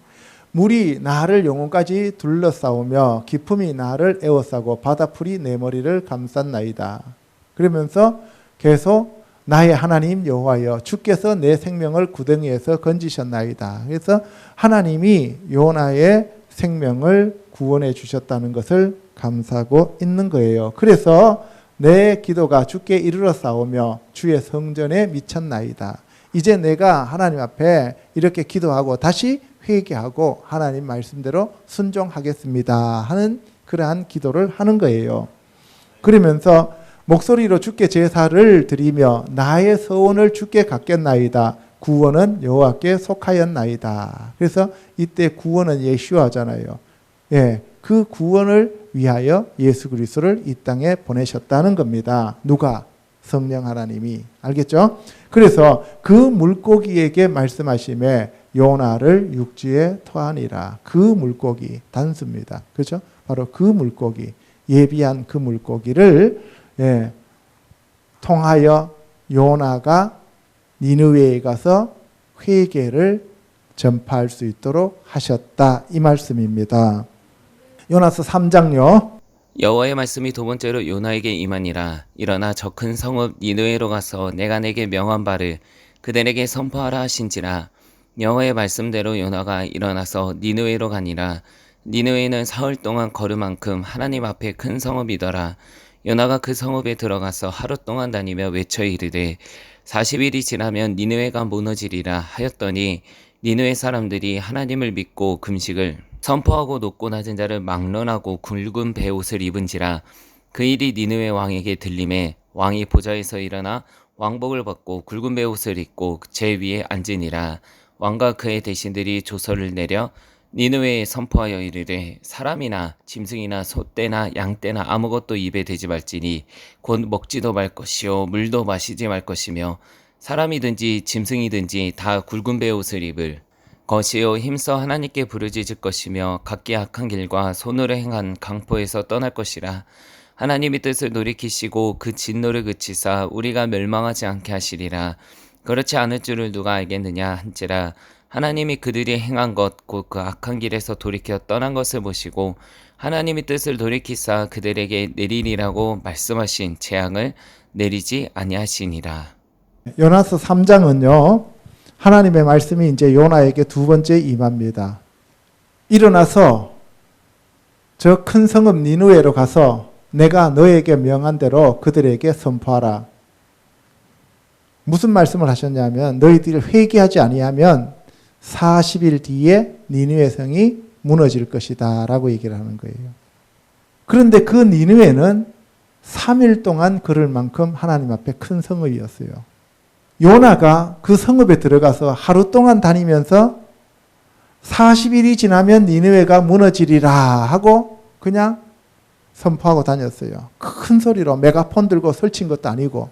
물이 나를 영혼까지 둘러싸우며 기품이 나를 에워싸고 바다풀이 내 머리를 감쌌나이다. 그러면서 계속 나의 하나님 여호와여 주께서 내 생명을 구덩이에서 건지셨나이다. 그래서 하나님이 요나의 생명을 구원해 주셨다는 것을 감사하고 있는 거예요. 그래서 내 기도가 주께 이르러 싸우며 주의 성전에 미쳤나이다. 이제 내가 하나님 앞에 이렇게 기도하고 다시 회개하고 하나님 말씀대로 순종하겠습니다 하는 그러한 기도를 하는 거예요. 그러면서 목소리로 주께 제사를 드리며 나의 서원을 주께 갚겠나이다. 구원은 여호와께 속하였나이다. 그래서 이때 구원은 예수아잖아요. 예, 그 구원을 위하여 예수 그리스도를 이 땅에 보내셨다는 겁니다. 누가? 성령 하나님이. 알겠죠? 그래서 그 물고기에게 말씀하심에 요나를 육지에 토하니라. 그 물고기 단수입니다. 그렇죠? 바로 그 물고기, 예비한 그 물고기를 통하여 요나가 니느웨에 가서 회개를 전파할 수 있도록 하셨다. 이 말씀입니다. 요나서 3장요. 여호와의 말씀이 두 번째로 요나에게 임하니라. 일어나 저 큰 성읍 니느웨로 가서 내가 내게 명한 바를 그들에게 선포하라 하신지라. 여호와의 말씀대로 요나가 일어나서 니느웨로 가니라. 니느웨는 사흘 동안 걸음만큼 하나님 앞에 큰 성읍이더라. 요나가 그 성읍에 들어가서 하루 동안 다니며 외쳐 이르되 40일이 지나면 니느웨가 무너지리라 하였더니 니느웨 사람들이 하나님을 믿고 금식을 선포하고 높고 낮은 자를 막론하고 굵은 베옷을 입은지라. 그 일이 니느웨 왕에게 들림에 왕이 보좌에서 일어나 왕복을 벗고 굵은 베옷을 입고 제 위에 앉으니라. 왕과 그의 대신들이 조서를 내려 니느웨에 선포하여 이르되 사람이나 짐승이나 소떼나 양떼나 아무것도 입에 대지 말지니 곧 먹지도 말 것이요 물도 마시지 말 것이며 사람이든지 짐승이든지 다 굵은 베옷을 입을 것이요 힘써 하나님께 부르짖을 것이며 각기 악한 길과 손으로 행한 강포에서 떠날 것이라. 하나님이 뜻을 돌이키시고 그 진노를 그치사 우리가 멸망하지 않게 하시리라. 그렇지 않을 줄을 누가 알겠느냐 한지라. 하나님이 그들이 행한 것 곧 그 악한 길에서 돌이켜 떠난 것을 보시고 하나님이 뜻을 돌이키사 그들에게 내리리라고 말씀하신 재앙을 내리지 아니하시니라. 요나서 3장은요. 하나님의 말씀이 이제 요나에게 두 번째 임합니다. 일어나서 저 큰 성읍 니느웨로 가서 내가 너에게 명한 대로 그들에게 선포하라. 무슨 말씀을 하셨냐면 너희들이 회개하지 아니하면 40일 뒤에 니느웨 성이 무너질 것이다 라고 얘기를 하는 거예요. 그런데 그 니느웨는 3일 동안 걸을 만큼 하나님 앞에 큰 성읍이었어요. 요나가 그 성읍에 들어가서 하루 동안 다니면서 40일이 지나면 니느웨가 무너지리라 하고 그냥 선포하고 다녔어요. 큰 소리로 메가폰 들고 설친 것도 아니고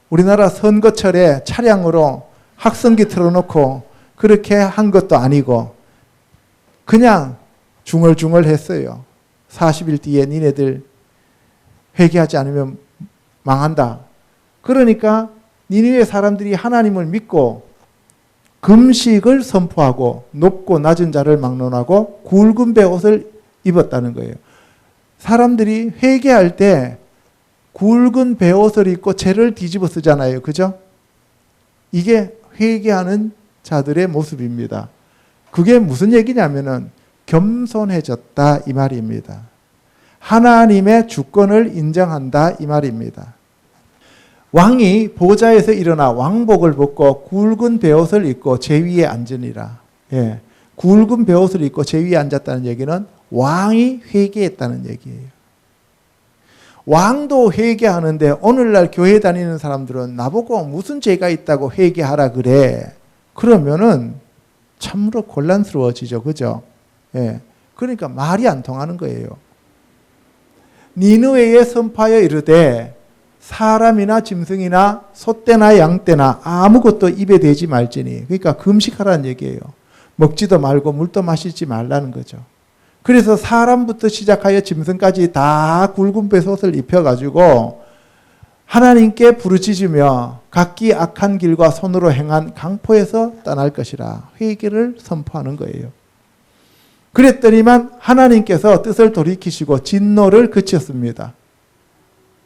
우리나라 선거철에 차량으로 확성기 틀어놓고 그렇게 한 것도 아니고 그냥 중얼중얼 했어요. 40일 뒤에 니네들 회개하지 않으면 망한다. 그러니까 니느웨 사람들이 하나님을 믿고 금식을 선포하고 높고 낮은 자를 막론하고 굵은 베옷을 입었다는 거예요. 사람들이 회개할 때 굵은 베옷을 입고 죄를 뒤집어 쓰잖아요. 그죠? 이게 회개하는 자들의 모습입니다. 그게 무슨 얘기냐면은 겸손해졌다 이 말입니다. 하나님의 주권을 인정한다 이 말입니다. 왕이 보좌에서 일어나 왕복을 벗고 굵은 베옷을 입고 제 위에 앉으니라. 예, 굵은 베옷을 입고 제 위에 앉았다는 얘기는 왕이 회개했다는 얘기예요. 왕도 회개하는데 오늘날 교회 다니는 사람들은 나보고 무슨 죄가 있다고 회개하라 그래. 그러면은 참으로 곤란스러워지죠. 그죠? 예. 그러니까 말이 안 통하는 거예요. 니느웨에 선포하여 이르되 사람이나 짐승이나 소떼나 양떼나 아무것도 입에 대지 말지니. 그러니까 금식하라는 얘기예요. 먹지도 말고 물도 마시지 말라는 거죠. 그래서 사람부터 시작하여 짐승까지 다 굵은 돛옷을 입혀가지고 하나님께 부르짖으며 각기 악한 길과 손으로 행한 강포에서 떠날 것이라 회개를 선포하는 거예요. 그랬더니만 하나님께서 뜻을 돌이키시고 진노를 그쳤습니다.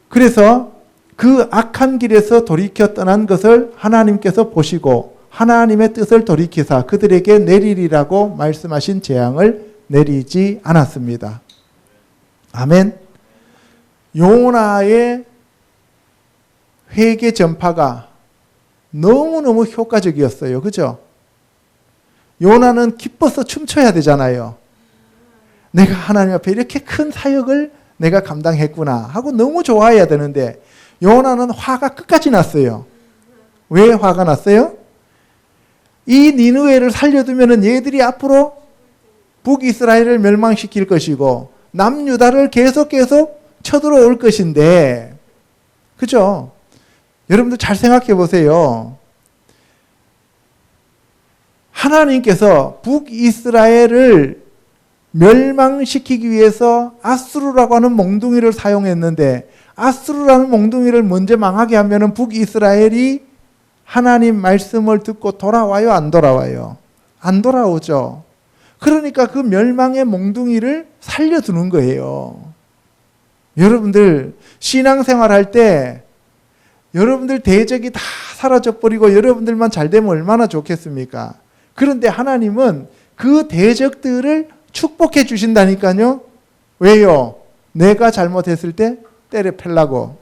그래서 그 악한 길에서 돌이켜 떠난 것을 하나님께서 보시고 하나님의 뜻을 돌이키사 그들에게 내리리라고 말씀하신 재앙을 내리지 않았습니다. 아멘. 요나의 회개 전파가 너무너무 효과적이었어요. 그죠? 요나는 기뻐서 춤춰야 되잖아요. 내가 하나님 앞에 이렇게 큰 사역을 내가 감당했구나 하고 너무 좋아해야 되는데 요나는 화가 끝까지 났어요. 왜 화가 났어요? 이 니느웨를 살려두면 얘들이 앞으로 북이스라엘을 멸망시킬 것이고 남유다를 계속 쳐들어올 것인데, 그죠? 여러분들 잘 생각해 보세요. 하나님께서 북이스라엘을 멸망시키기 위해서 아수르라고 하는 몽둥이를 사용했는데 아수르라는 몽둥이를 먼저 망하게 하면 북이스라엘이 하나님 말씀을 듣고 돌아와요? 안 돌아와요? 안 돌아오죠. 그러니까 그 멸망의 몽둥이를 살려두는 거예요. 여러분들 신앙생활 할 때 여러분들 대적이 다 사라져버리고 여러분들만 잘 되면 얼마나 좋겠습니까? 그런데 하나님은 그 대적들을 축복해 주신다니까요. 왜요? 내가 잘못했을 때 때려 패려고.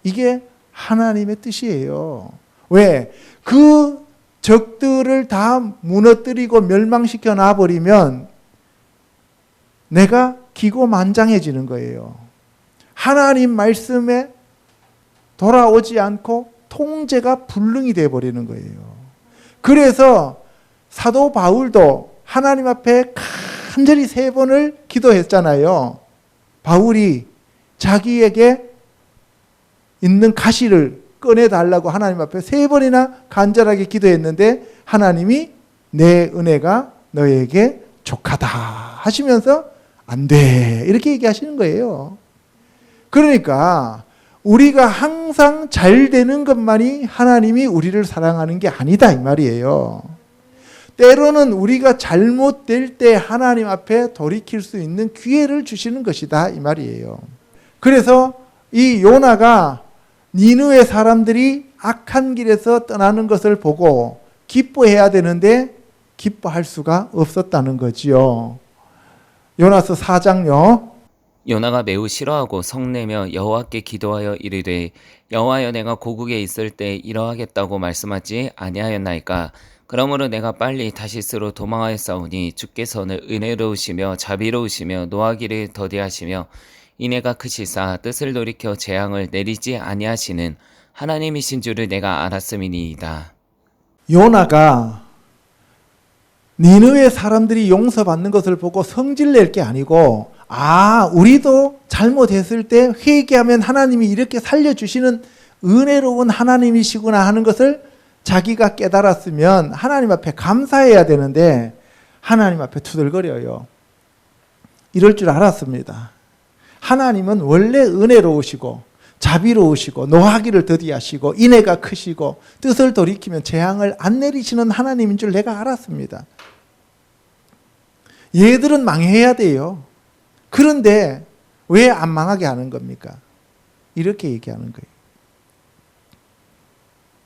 이게 하나님의 뜻이에요. 왜? 그 적들을 다 무너뜨리고 멸망시켜 놔버리면 내가 기고만장해지는 거예요. 하나님 말씀에 돌아오지 않고 통제가 불능이 되어버리는 거예요. 그래서 사도 바울도 하나님 앞에 간절히 3번을 기도했잖아요. 바울이 자기에게 있는 가시를 꺼내달라고 하나님 앞에 3번이나 간절하게 기도했는데 하나님이 내 은혜가 너에게 족하다 하시면서 안 돼 이렇게 얘기하시는 거예요. 그러니까 우리가 항상 잘 되는 것만이 하나님이 우리를 사랑하는 게 아니다 이 말이에요. 때로는 우리가 잘못될 때 하나님 앞에 돌이킬 수 있는 기회를 주시는 것이다 이 말이에요. 그래서 이 요나가 니느웨 사람들이 악한 길에서 떠나는 것을 보고 기뻐해야 되는데 기뻐할 수가 없었다는 거지요. 요나서 4장요. 요나가 매우 싫어하고 성내며 여호와께 기도하여 이르되 여호와여 내가 고국에 있을 때 이러하겠다고 말씀하지 아니하였나이까. 그러므로 내가 빨리 다시스로 도망하였사오니 주께서는 은혜로우시며 자비로우시며 노하기를 더디하시며 인애가 크시사 뜻을 돌이켜 재앙을 내리지 아니하시는 하나님이신 줄을 내가 알았음이니이다. 요나가 니느웨 사람들이 용서받는 것을 보고 성질낼 게 아니고 우리도 잘못했을 때 회개하면 하나님이 이렇게 살려주시는 은혜로운 하나님이시구나 하는 것을 자기가 깨달았으면 하나님 앞에 감사해야 되는데 하나님 앞에 투덜거려요. 이럴 줄 알았습니다. 하나님은 원래 은혜로우시고 자비로우시고 노하기를 더디하시고 인애가 크시고 뜻을 돌이키면 재앙을 안 내리시는 하나님인 줄 내가 알았습니다. 얘들은 망해야 돼요. 그런데 왜 안 망하게 하는 겁니까? 이렇게 얘기하는 거예요.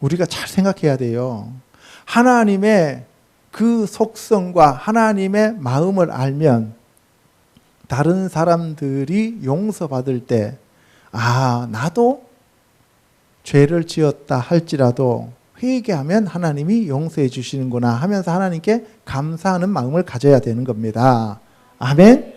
우리가 잘 생각해야 돼요. 하나님의 그 속성과 하나님의 마음을 알면 다른 사람들이 용서받을 때 나도 죄를 지었다 할지라도 회개하면 하나님이 용서해 주시는구나 하면서 하나님께 감사하는 마음을 가져야 되는 겁니다. 아멘.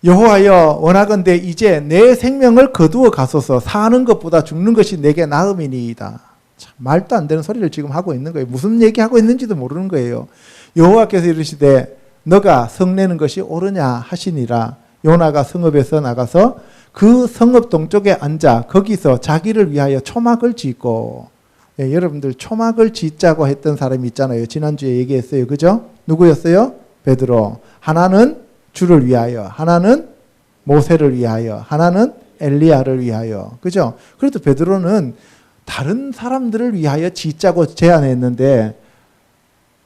여호와여 원하건대 이제 내 생명을 거두어 가소서. 사는 것보다 죽는 것이 내게 나음이니이다. 참, 말도 안 되는 소리를 지금 하고 있는 거예요. 무슨 얘기하고 있는지도 모르는 거예요. 여호와께서 이르시되 너가 성내는 것이 옳으냐 하시니라. 요나가 성읍에서 나가서 그 성읍 동쪽에 앉아 거기서 자기를 위하여 초막을 짓고, 예, 여러분들 초막을 짓자고 했던 사람이 있잖아요. 지난주에 얘기했어요. 그죠? 누구였어요? 베드로. 하나는 주를 위하여, 하나는 모세를 위하여, 하나는 엘리야를 위하여. 그죠? 그래도 베드로는 다른 사람들을 위하여 짓자고 제안했는데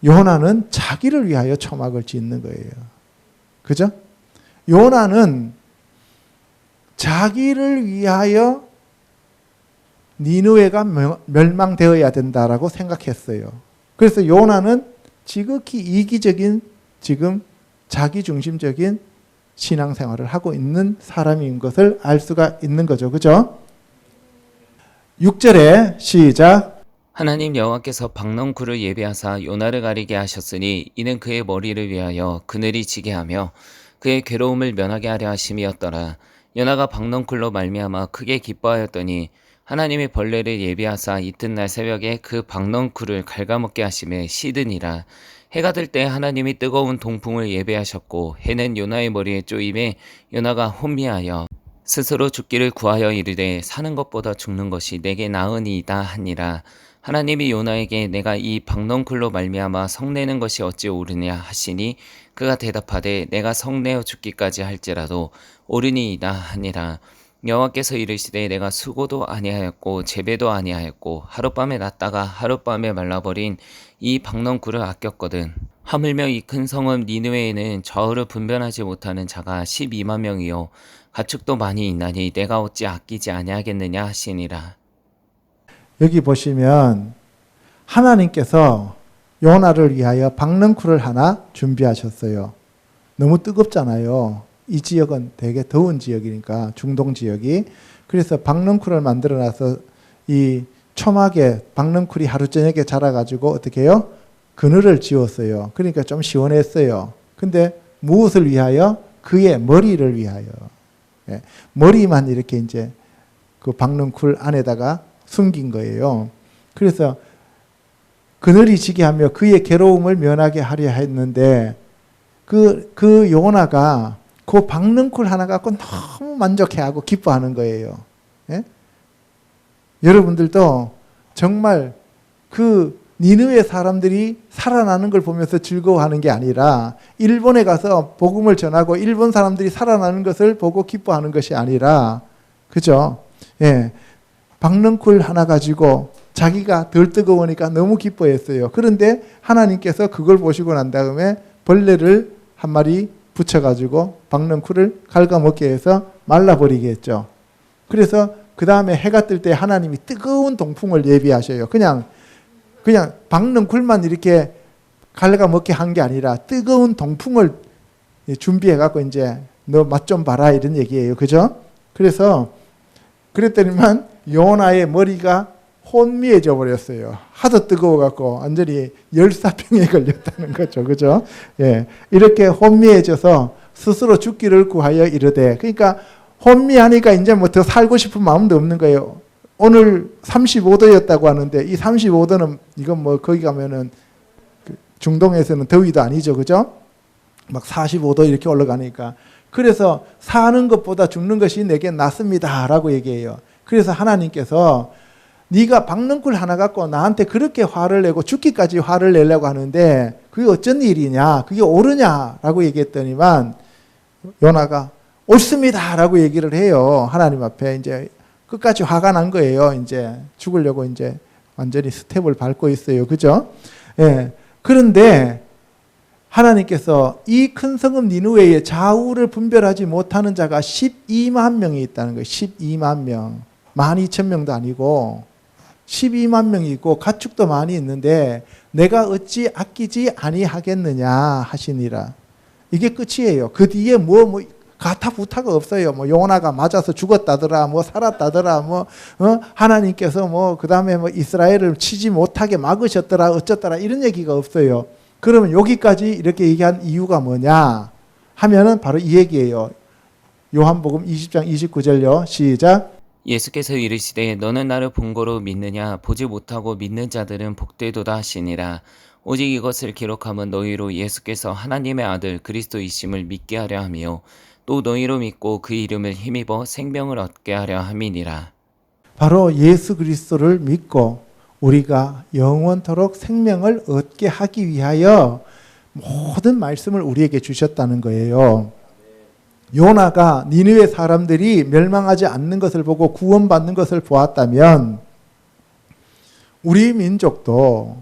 요나는 자기를 위하여 초막을 짓는 거예요. 그죠? 요나는 자기를 위하여 니느웨가 멸망되어야 된다라고 생각했어요. 그래서 요나는 지극히 이기적인, 지금 자기중심적인 신앙생활을 하고 있는 사람인 것을 알 수가 있는 거죠. 그죠? 6절에 시작. 하나님 여호와께서 박넝쿨을 예비하사 요나를 가리게 하셨으니 이는 그의 머리를 위하여 그늘이 지게 하며 그의 괴로움을 면하게 하려 하심이었더라. 요나가 박넝쿨로 말미암아 크게 기뻐하였더니 하나님이 벌레를 예비하사 이튿날 새벽에 그 박넝쿨을 갉아먹게 하심에 시드니라. 해가 들 때 하나님이 뜨거운 동풍을 예배하셨고 해는 요나의 머리에 쪼임에 요나가 혼미하여 스스로 죽기를 구하여 이르되 사는 것보다 죽는 것이 내게 나으니이다 하니라. 하나님이 요나에게 내가 이 박넝쿨로 말미암아 성내는 것이 어찌 옳으냐 하시니 그가 대답하되 내가 성내어 죽기까지 할지라도 옳으니이다 하니라. 여호와께서 이르시되 내가 수고도 아니하였고 재배도 아니하였고 하룻밤에 났다가 하룻밤에 말라버린 이 박넝쿨을 아꼈거든. 하물며 이 큰 성읍 니느웨에는 저울을 분별하지 못하는 자가 12만 명이요 가축도 많이 있나니 내가 어찌 아끼지 아니하겠느냐 하시니라. 여기 보시면 하나님께서 요나를 위하여 박넝쿨을 하나 준비하셨어요. 너무 뜨겁잖아요. 이 지역은 되게 더운 지역이니까, 중동 지역이. 그래서 박넝쿨을 만들어놔서 이 초막에 박넝쿨이 하루 저녁에 자라가지고 어떻게 해요? 그늘을 지었어요. 그러니까 좀 시원했어요. 근데 무엇을 위하여? 그의 머리를 위하여. 예, 머리만 이렇게 이제 그 박넝쿨 안에다가 숨긴 거예요. 그래서 그늘이 지게 하며 그의 괴로움을 면하게 하려 했는데 그 요나가 그 박넝쿨 하나 갖고 너무 만족해하고 기뻐하는 거예요. 예? 여러분들도 정말 그 니느웨 사람들이 살아나는 걸 보면서 즐거워하는 게 아니라 일본에 가서 복음을 전하고 일본 사람들이 살아나는 것을 보고 기뻐하는 것이 아니라, 그죠? 예. 박넝쿨 하나 가지고 자기가 덜 뜨거우니까 너무 기뻐했어요. 그런데 하나님께서 그걸 보시고 난 다음에 벌레를 한 마리 붙여가지고 박넝쿨을 갉아먹게 해서 말라버리게 했죠. 그래서 그 다음에 해가 뜰 때 하나님이 뜨거운 동풍을 예비하셔요. 그냥 박넝쿨만 이렇게 갉아먹게 한 게 아니라 뜨거운 동풍을 준비해갖고 이제 너 맛 좀 봐라 이런 얘기예요. 그죠? 그래서 그랬더니만 요나의 머리가 혼미해져 버렸어요. 하도 뜨거워갖고 완전히 열사병에 걸렸다는 거죠. 그죠? 예. 이렇게 혼미해져서 스스로 죽기를 구하여 이르되, 그러니까 혼미하니까 이제 뭐 더 살고 싶은 마음도 없는 거예요. 오늘 35도였다고 하는데 이 35도는 이건 뭐 거기 가면은 중동에서는 더위도 아니죠. 그죠? 막 45도 이렇게 올라가니까. 그래서 사는 것보다 죽는 것이 내게 낫습니다 라고 얘기해요. 그래서 하나님께서 네가 박넝쿨 하나 갖고 나한테 그렇게 화를 내고 죽기까지 화를 내려고 하는데 그게 어쩐 일이냐, 그게 옳으냐 라고 얘기했더니만 요나가 옳습니다 라고 얘기를 해요. 하나님 앞에 이제 끝까지 화가 난 거예요. 이제 죽으려고 이제 완전히 스텝을 밟고 있어요. 그죠? 예. 그런데 하나님께서 이 큰 성읍 니느웨에 좌우를 분별하지 못하는 자가 12만 명이 있다는 거예요. 12만 명. 12,000명도 아니고 12만 명이 있고 가축도 많이 있는데 내가 어찌 아끼지 아니하겠느냐 하시니라. 이게 끝이에요. 그 뒤에 뭐 가타부타가 없어요. 뭐 요나가 맞아서 죽었다더라, 뭐 살았다더라, 하나님께서 그 다음에 이스라엘을 치지 못하게 막으셨더라, 어쩌더라 이런 얘기가 없어요. 그러면 여기까지 이렇게 얘기한 이유가 뭐냐 하면은 바로 이 얘기예요. 요한복음 20장 29절요. 시작. 예수께서 이르시되 너는 나를 본 거로 믿느냐 보지 못하고 믿는 자들은 복되도다 하시니라. 오직 이것을 기록함은 너희로 예수께서 하나님의 아들 그리스도이심을 믿게 하려 하며 또 너희로 믿고 그 이름을 힘입어 생명을 얻게 하려 함이니라. 바로 예수 그리스도를 믿고 우리가 영원토록 생명을 얻게 하기 위하여 모든 말씀을 우리에게 주셨다는 거예요. 요나가 니느웨 사람들이 멸망하지 않는 것을 보고 구원받는 것을 보았다면 우리 민족도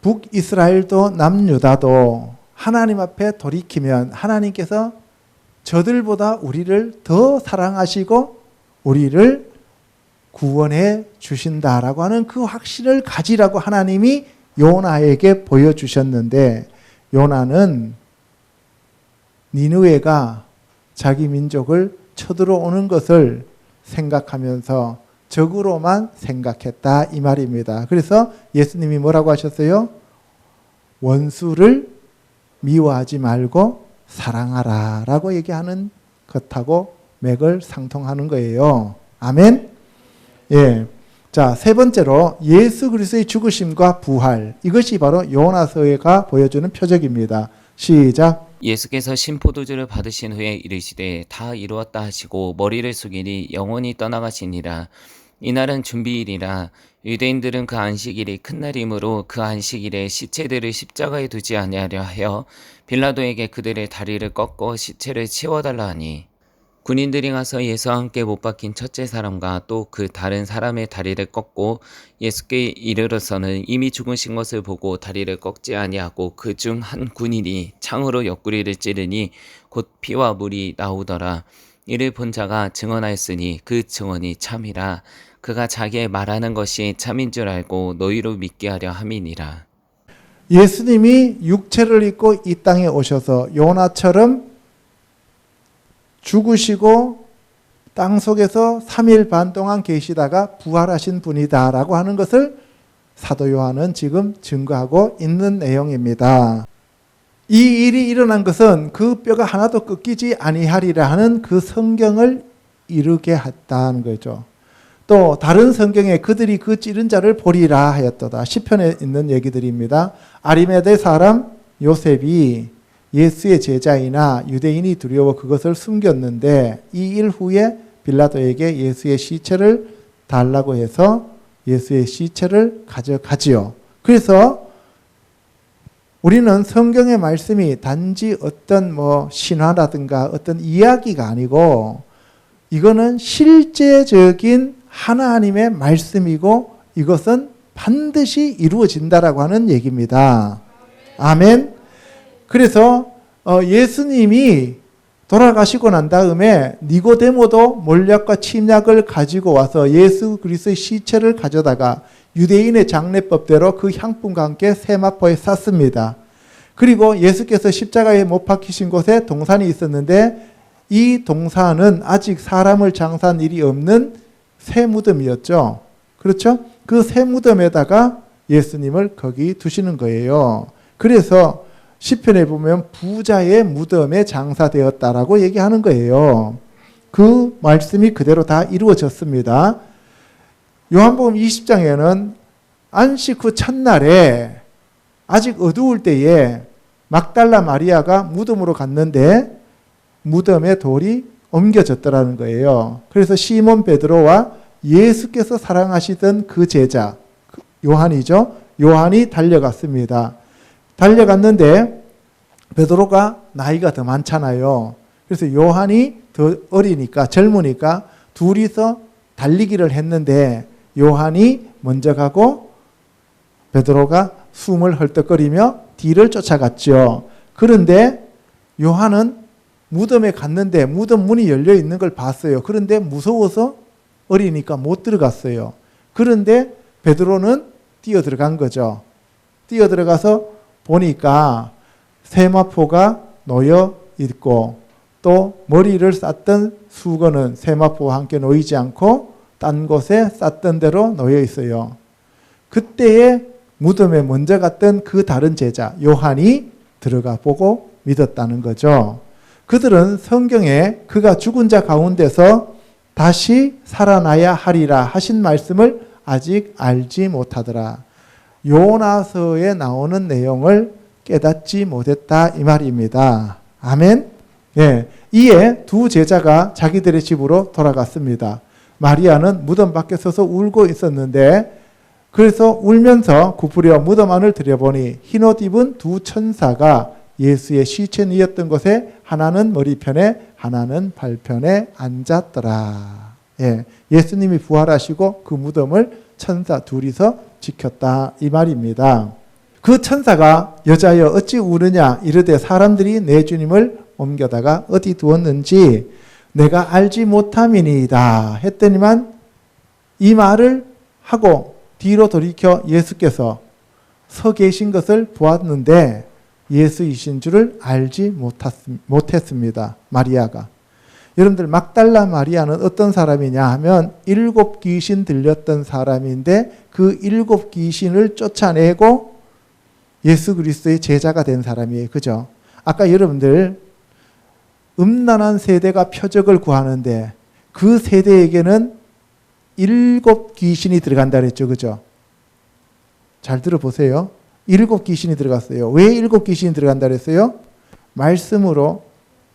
북이스라엘도 남유다도 하나님 앞에 돌이키면 하나님께서 저들보다 우리를 더 사랑하시고 우리를 구원해 주신다라고 하는 그 확신을 가지라고 하나님이 요나에게 보여주셨는데 요나는 니느웨가 자기 민족을 쳐들어오는 것을 생각하면서 적으로만 생각했다 이 말입니다. 그래서 예수님이 뭐라고 하셨어요? 원수를 미워하지 말고 사랑하라 라고 얘기하는 것하고 맥을 상통하는 거예요. 아멘. 예. 자, 세 번째로 예수 그리스도의 죽으심과 부활. 이것이 바로 요나서가 보여주는 표적입니다. 시작. 예수께서 신포도주를 받으신 후에 이르시되 다 이루었다 하시고 머리를 숙이니 영원히 떠나가시니라. 이날은 준비일이라. 유대인들은 그 안식일이 큰 날이므로 그 안식일에 시체들을 십자가에 두지 아니하려 하여 빌라도에게 그들의 다리를 꺾어 시체를 치워달라 하니 군인들이 가서 예수와 함께 못 박힌 첫째 사람과 또 그 다른 사람의 다리를 꺾고 예수께 이르러서는 이미 죽으신 것을 보고 다리를 꺾지 아니하고 그 중 한 군인이 창으로 옆구리를 찌르니 곧 피와 물이 나오더라. 이를 본 자가 증언하였으니 그 증언이 참이라. 그가 자기의 말하는 것이 참인 줄 알고 너희로 믿게 하려 함이니라. 예수님이 육체를 입고 이 땅에 오셔서 요나처럼 죽으시고 땅속에서 3일 반 동안 계시다가 부활하신 분이다라고 하는 것을 사도 요한은 지금 증거하고 있는 내용입니다. 이 일이 일어난 것은 그 뼈가 하나도 꺾이지 아니하리라 하는 그 성경을 이루게 했다는 거죠. 또 다른 성경에 그들이 그 찌른 자를 보리라 하였도다. 시편에 있는 얘기들입니다. 아리마대 사람 요셉이 예수의 제자이나 유대인이 두려워 그것을 숨겼는데 이 일 후에 빌라도에게 예수의 시체를 달라고 해서 예수의 시체를 가져가지요. 그래서 우리는 성경의 말씀이 단지 어떤 신화라든가 어떤 이야기가 아니고 이거는 실제적인 하나님의 말씀이고 이것은 반드시 이루어진다라고 하는 얘기입니다. 아멘. 그래서 예수님이 돌아가시고 난 다음에 니고데모도 몰약과 침략을 가지고 와서 예수 그리스도의 시체를 가져다가 유대인의 장례법대로 그 향품과 함께 세마포에 쌌습니다. 그리고 예수께서 십자가에 못 박히신 곳에 동산이 있었는데 이 동산은 아직 사람을 장사한 일이 없는 새 무덤이었죠. 그렇죠? 그 새 무덤에다가 예수님을 거기 두시는 거예요. 그래서 시편에 보면 부자의 무덤에 장사되었다라고 얘기하는 거예요. 그 말씀이 그대로 다 이루어졌습니다. 요한복음 20장에는 안식 후 첫날에 아직 어두울 때에 막달라 마리아가 무덤으로 갔는데 무덤에 돌이 옮겨졌더라는 거예요. 그래서 시몬 베드로와 예수께서 사랑하시던 그 제자 요한이죠. 요한이 달려갔습니다. 달려갔는데 베드로가 나이가 더 많잖아요. 그래서 요한이 더 어리니까 젊으니까 둘이서 달리기를 했는데 요한이 먼저 가고 베드로가 숨을 헐떡거리며 뒤를 쫓아갔죠. 그런데 요한은 무덤에 갔는데 무덤 문이 열려 있는 걸 봤어요. 그런데 무서워서 어리니까 못 들어갔어요. 그런데 베드로는 뛰어 들어간 거죠. 뛰어 들어가서 보니까 세마포가 놓여 있고 또 머리를 쌌던 수건은 세마포와 함께 놓이지 않고 딴 곳에 쌌던 대로 놓여 있어요. 그때에 무덤에 먼저 갔던 그 다른 제자 요한이 들어가 보고 믿었다는 거죠. 그들은 성경에 그가 죽은 자 가운데서 다시 살아나야 하리라 하신 말씀을 아직 알지 못하더라. 요나서에 나오는 내용을 깨닫지 못했다 이 말입니다. 아멘. 예. 이에 두 제자가 자기들의 집으로 돌아갔습니다. 마리아는 무덤 밖에 서서 울고 있었는데 그래서 울면서 굽으려 무덤 안을 들여보니 흰옷 입은 두 천사가 예수의 시체니었던 곳에 하나는 머리편에 하나는 발편에 앉았더라. 예. 예수님이 부활하시고 그 무덤을 천사 둘이서 지켰다 이 말입니다. 그 천사가 여자여 어찌 우느냐 이르되 사람들이 내 주님을 옮겨다가 어디 두었는지 내가 알지 못함이니이다 했더니만 이 말을 하고 뒤로 돌이켜 예수께서 서 계신 것을 보았는데 예수이신 줄을 알지 못했습니다. 마리아가. 여러분들 막달라 마리아는 어떤 사람이냐 하면 7 귀신 들렸던 사람인데 그 7 귀신을 쫓아내고 예수 그리스도의 제자가 된 사람이에요. 그죠? 아까 여러분들 음란한 세대가 표적을 구하는데 그 세대에게는 7 귀신이 들어간다 그랬죠. 그죠? 잘 들어보세요. 7 귀신이 들어갔어요. 왜 7 귀신이 들어간다 그랬어요? 말씀으로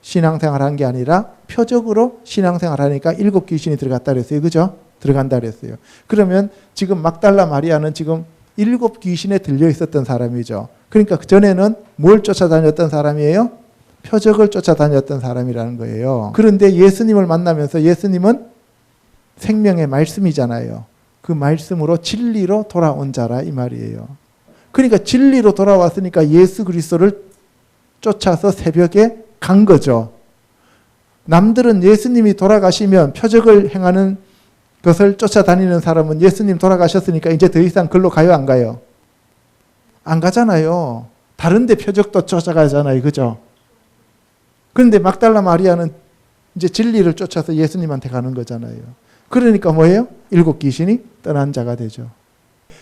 신앙생활 한 게 아니라 표적으로 신앙생활 하니까 7 귀신이 들어갔다 그랬어요. 그죠? 들어간다 그랬어요. 그러면 지금 막달라 마리아는 지금 7 귀신에 들려 있었던 사람이죠. 그러니까 그 전에는 뭘 쫓아다녔던 사람이에요? 표적을 쫓아다녔던 사람이라는 거예요. 그런데 예수님을 만나면서 예수님은 생명의 말씀이잖아요. 그 말씀으로 진리로 돌아온 자라 이 말이에요. 그러니까 진리로 돌아왔으니까 예수 그리스도를 쫓아서 새벽에 간 거죠. 남들은 예수님이 돌아가시면 표적을 행하는 것을 쫓아다니는 사람은 예수님 돌아가셨으니까 이제 더 이상 글로 가요 안 가요? 안 가잖아요. 다른 데 표적도 쫓아가잖아요. 그죠? 그런데 막달라 마리아는 이제 진리를 쫓아서 예수님한테 가는 거잖아요. 그러니까 뭐예요? 7 귀신이 떠난 자가 되죠.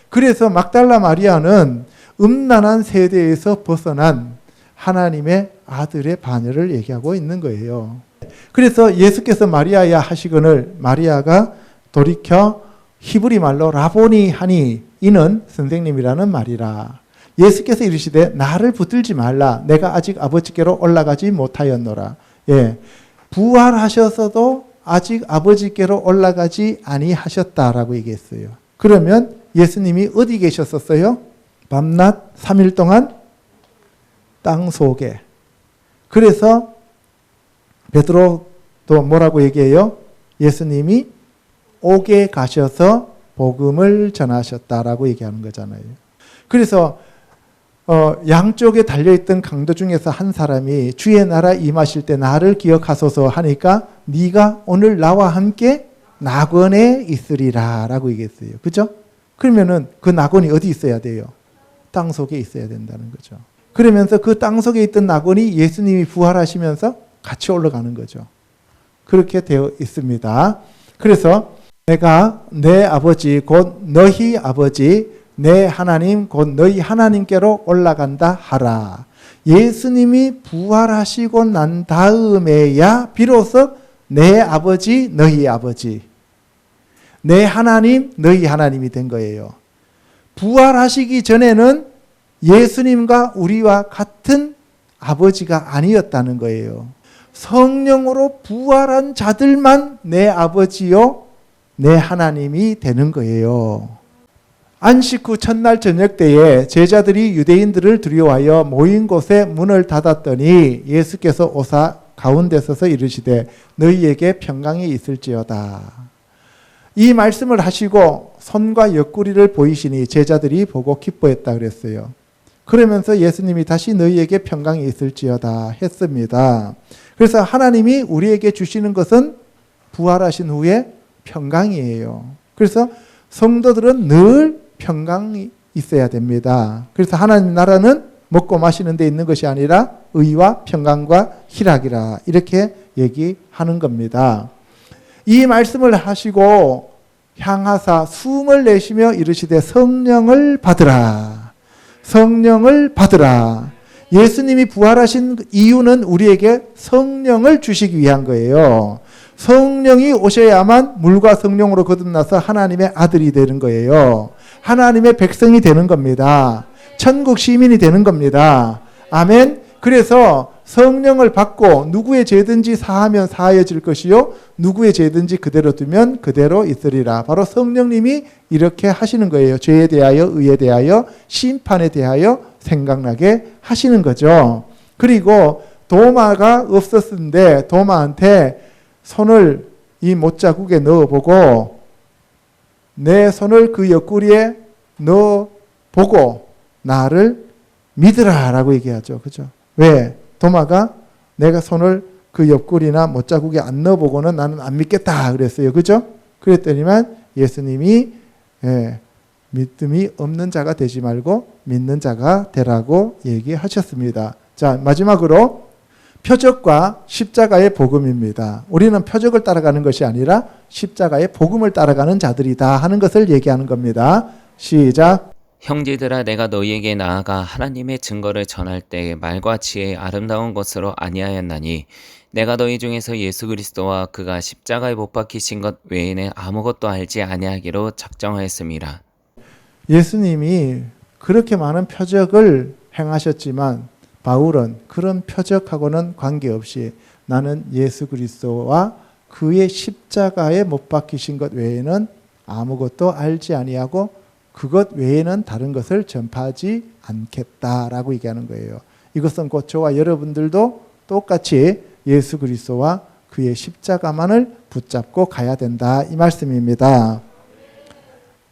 그래서 막달라 마리아는 음란한 세대에서 벗어난 하나님의 아들의 반열을 얘기하고 있는 거예요. 그래서 예수께서 마리아야 하시거늘 마리아가 돌이켜 히브리 말로 라보니 하니 이는 선생님이라는 말이라. 예수께서 이르시되 나를 붙들지 말라. 내가 아직 아버지께로 올라가지 못하였노라. 예, 부활하셔서도 아직 아버지께로 올라가지 아니하셨다라고 얘기했어요. 그러면 예수님이 어디 계셨었어요? 밤낮 3일 동안 땅 속에. 그래서 베드로도 뭐라고 얘기해요? 예수님이 옥에 가셔서 복음을 전하셨다라고 얘기하는 거잖아요. 그래서 양쪽에 달려있던 강도 중에서 한 사람이 주의 나라 임하실 때 나를 기억하소서 하니까 네가 오늘 나와 함께 낙원에 있으리라 라고 얘기했어요. 그죠? 그러면은 그 낙원이 어디 있어야 돼요? 땅 속에 있어야 된다는 거죠. 그러면서 그 땅 속에 있던 낙원이 예수님이 부활하시면서 같이 올라가는 거죠. 그렇게 되어 있습니다. 그래서 내가 내 아버지 곧 너희 아버지 내 하나님 곧 너희 하나님께로 올라간다 하라. 예수님이 부활하시고 난 다음에야 비로소 내 아버지 너희 아버지 내 하나님 너희 하나님이 된 거예요. 부활하시기 전에는 예수님과 우리와 같은 아버지가 아니었다는 거예요. 성령으로 부활한 자들만 내 아버지요 내 하나님이 되는 거예요. 안식 후 첫날 저녁 때에 제자들이 유대인들을 두려워하여 모인 곳에 문을 닫았더니 예수께서 오사 가운데 서서 이르시되 너희에게 평강이 있을지어다. 이 말씀을 하시고 손과 옆구리를 보이시니 제자들이 보고 기뻐했다 그랬어요. 그러면서 예수님이 다시 너희에게 평강이 있을지어다 했습니다. 그래서 하나님이 우리에게 주시는 것은 부활하신 후에 평강이에요. 그래서 성도들은 늘 평강이 있어야 됩니다. 그래서 하나님 나라는 먹고 마시는 데 있는 것이 아니라 의와 평강과 희락이라 이렇게 얘기하는 겁니다. 이 말씀을 하시고 향하사 숨을 내쉬며 이르시되 성령을 받으라. 성령을 받으라. 예수님이 부활하신 이유는 우리에게 성령을 주시기 위한 거예요. 성령이 오셔야만 물과 성령으로 거듭나서 하나님의 아들이 되는 거예요. 하나님의 백성이 되는 겁니다. 천국 시민이 되는 겁니다. 아멘. 그래서 성령을 받고 누구의 죄든지 사하면 사하여질 것이요 누구의 죄든지 그대로 두면 그대로 있으리라. 바로 성령님이 이렇게 하시는 거예요. 죄에 대하여, 의에 대하여, 심판에 대하여 생각나게 하시는 거죠. 그리고 도마가 없었는데 도마한테 손을 이 못자국에 넣어보고 내 손을 그 옆구리에 넣어보고 나를 믿으라 라고 얘기하죠. 그죠? 왜? 도마가 내가 손을 그 옆구리나 못자국에 안 넣어보고는 나는 안 믿겠다 그랬어요. 그죠? 그랬더니만 예수님이 믿음이 없는 자가 되지 말고 믿는 자가 되라고 얘기하셨습니다. 자, 마지막으로 표적과 십자가의 복음입니다. 우리는 표적을 따라가는 것이 아니라 십자가의 복음을 따라가는 자들이다 하는 것을 얘기하는 겁니다. 시작. 형제들아 내가 너희에게 나아가 하나님의 증거를 전할 때 말과 지혜의 아름다운 것으로 아니하였나니 내가 너희 중에서 예수 그리스도와 그가 십자가에 못 박히신 것 외에는 아무것도 알지 아니하기로 작정하였습니다. 예수님이 그렇게 많은 표적을 행하셨지만 바울은 그런 표적하고는 관계없이 나는 예수 그리스도와 그의 십자가에 못 박히신 것 외에는 아무것도 알지 아니하고 그것 외에는 다른 것을 전파하지 않겠다라고 얘기하는 거예요. 이것은 곧 저와 여러분들도 똑같이 예수 그리스도와 그의 십자가만을 붙잡고 가야 된다 이 말씀입니다.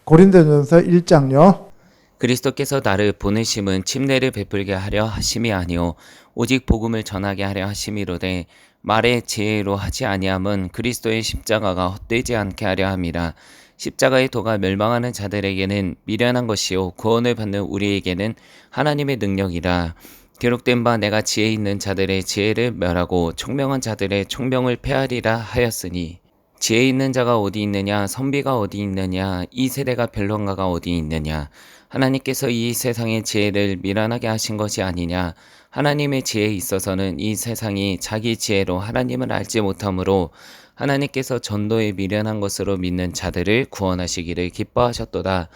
고린도전서 1장요. 그리스도께서 나를 보내심은 침례를 베풀게 하려 하심이 아니요 오직 복음을 전하게 하려 하심이로되 말의 지혜로 하지 아니함은 그리스도의 십자가가 헛되지 않게 하려 함이라. 십자가의 도가 멸망하는 자들에게는 미련한 것이요 구원을 받는 우리에게는 하나님의 능력이라. 기록된 바 내가 지혜 있는 자들의 지혜를 멸하고 총명한 자들의 총명을 폐하리라 하였으니 지혜 있는 자가 어디 있느냐 선비가 어디 있느냐 이 세대가 변론가가 어디 있느냐. 하나님께서 이 세상의 지혜를 미련하게 하신 것이 아니냐. 하나님의 지혜에 있어서는 이 세상이 자기 지혜로 하나님을 알지 못하므로 하나님께서 전도에 미련한 것으로 믿는 자들을 구원하시기를 기뻐하셨도다.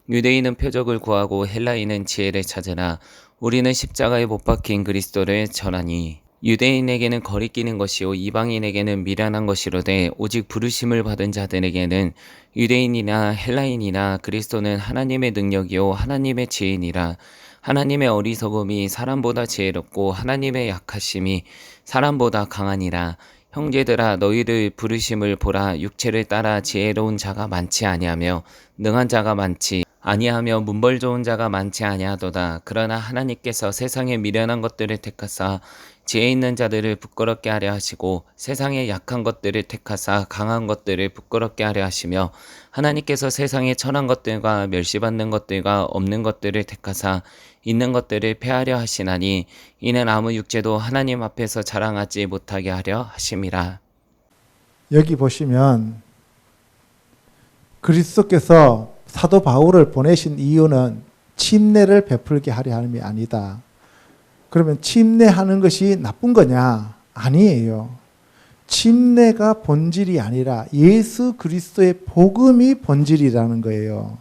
유대인은 표적을 구하고 헬라인은 지혜를 찾으나 우리는 십자가에 못 박힌 그리스도를 전하니 유대인에게는 거리끼는 것이요 이방인에게는 미련한 것이로되 오직 부르심을 받은 자들에게는 유대인이나 헬라인이나 그리스도는 하나님의 능력이요 하나님의 지혜니라. 하나님의 어리석음이 사람보다 지혜롭고 하나님의 약하심이 사람보다 강하니라. 형제들아 너희를 부르심을 보라. 육체를 따라 지혜로운 자가 많지 아니하며 능한 자가 많지 아니하며 문벌 좋은 자가 많지 아니하도다. 그러나 하나님께서 세상의 미련한 것들을 택하사 지혜 있는 자들을 부끄럽게 하려 하시고 세상의 약한 것들을 택하사 강한 것들을 부끄럽게 하려 하시며 하나님께서 세상의 천한 것들과 멸시받는 것들과 없는 것들을 택하사 있는 것들을 폐하려 하시나니 이는 아무 육체도 하나님 앞에서 자랑하지 못하게 하려 하심이라. 여기 보시면 그리스도께서 사도 바울을 보내신 이유는 침례를 베풀게 하려 함이 아니다. 그러면 침례하는 것이 나쁜 거냐? 아니에요. 침례가 본질이 아니라 예수 그리스도의 복음이 본질이라는 거예요.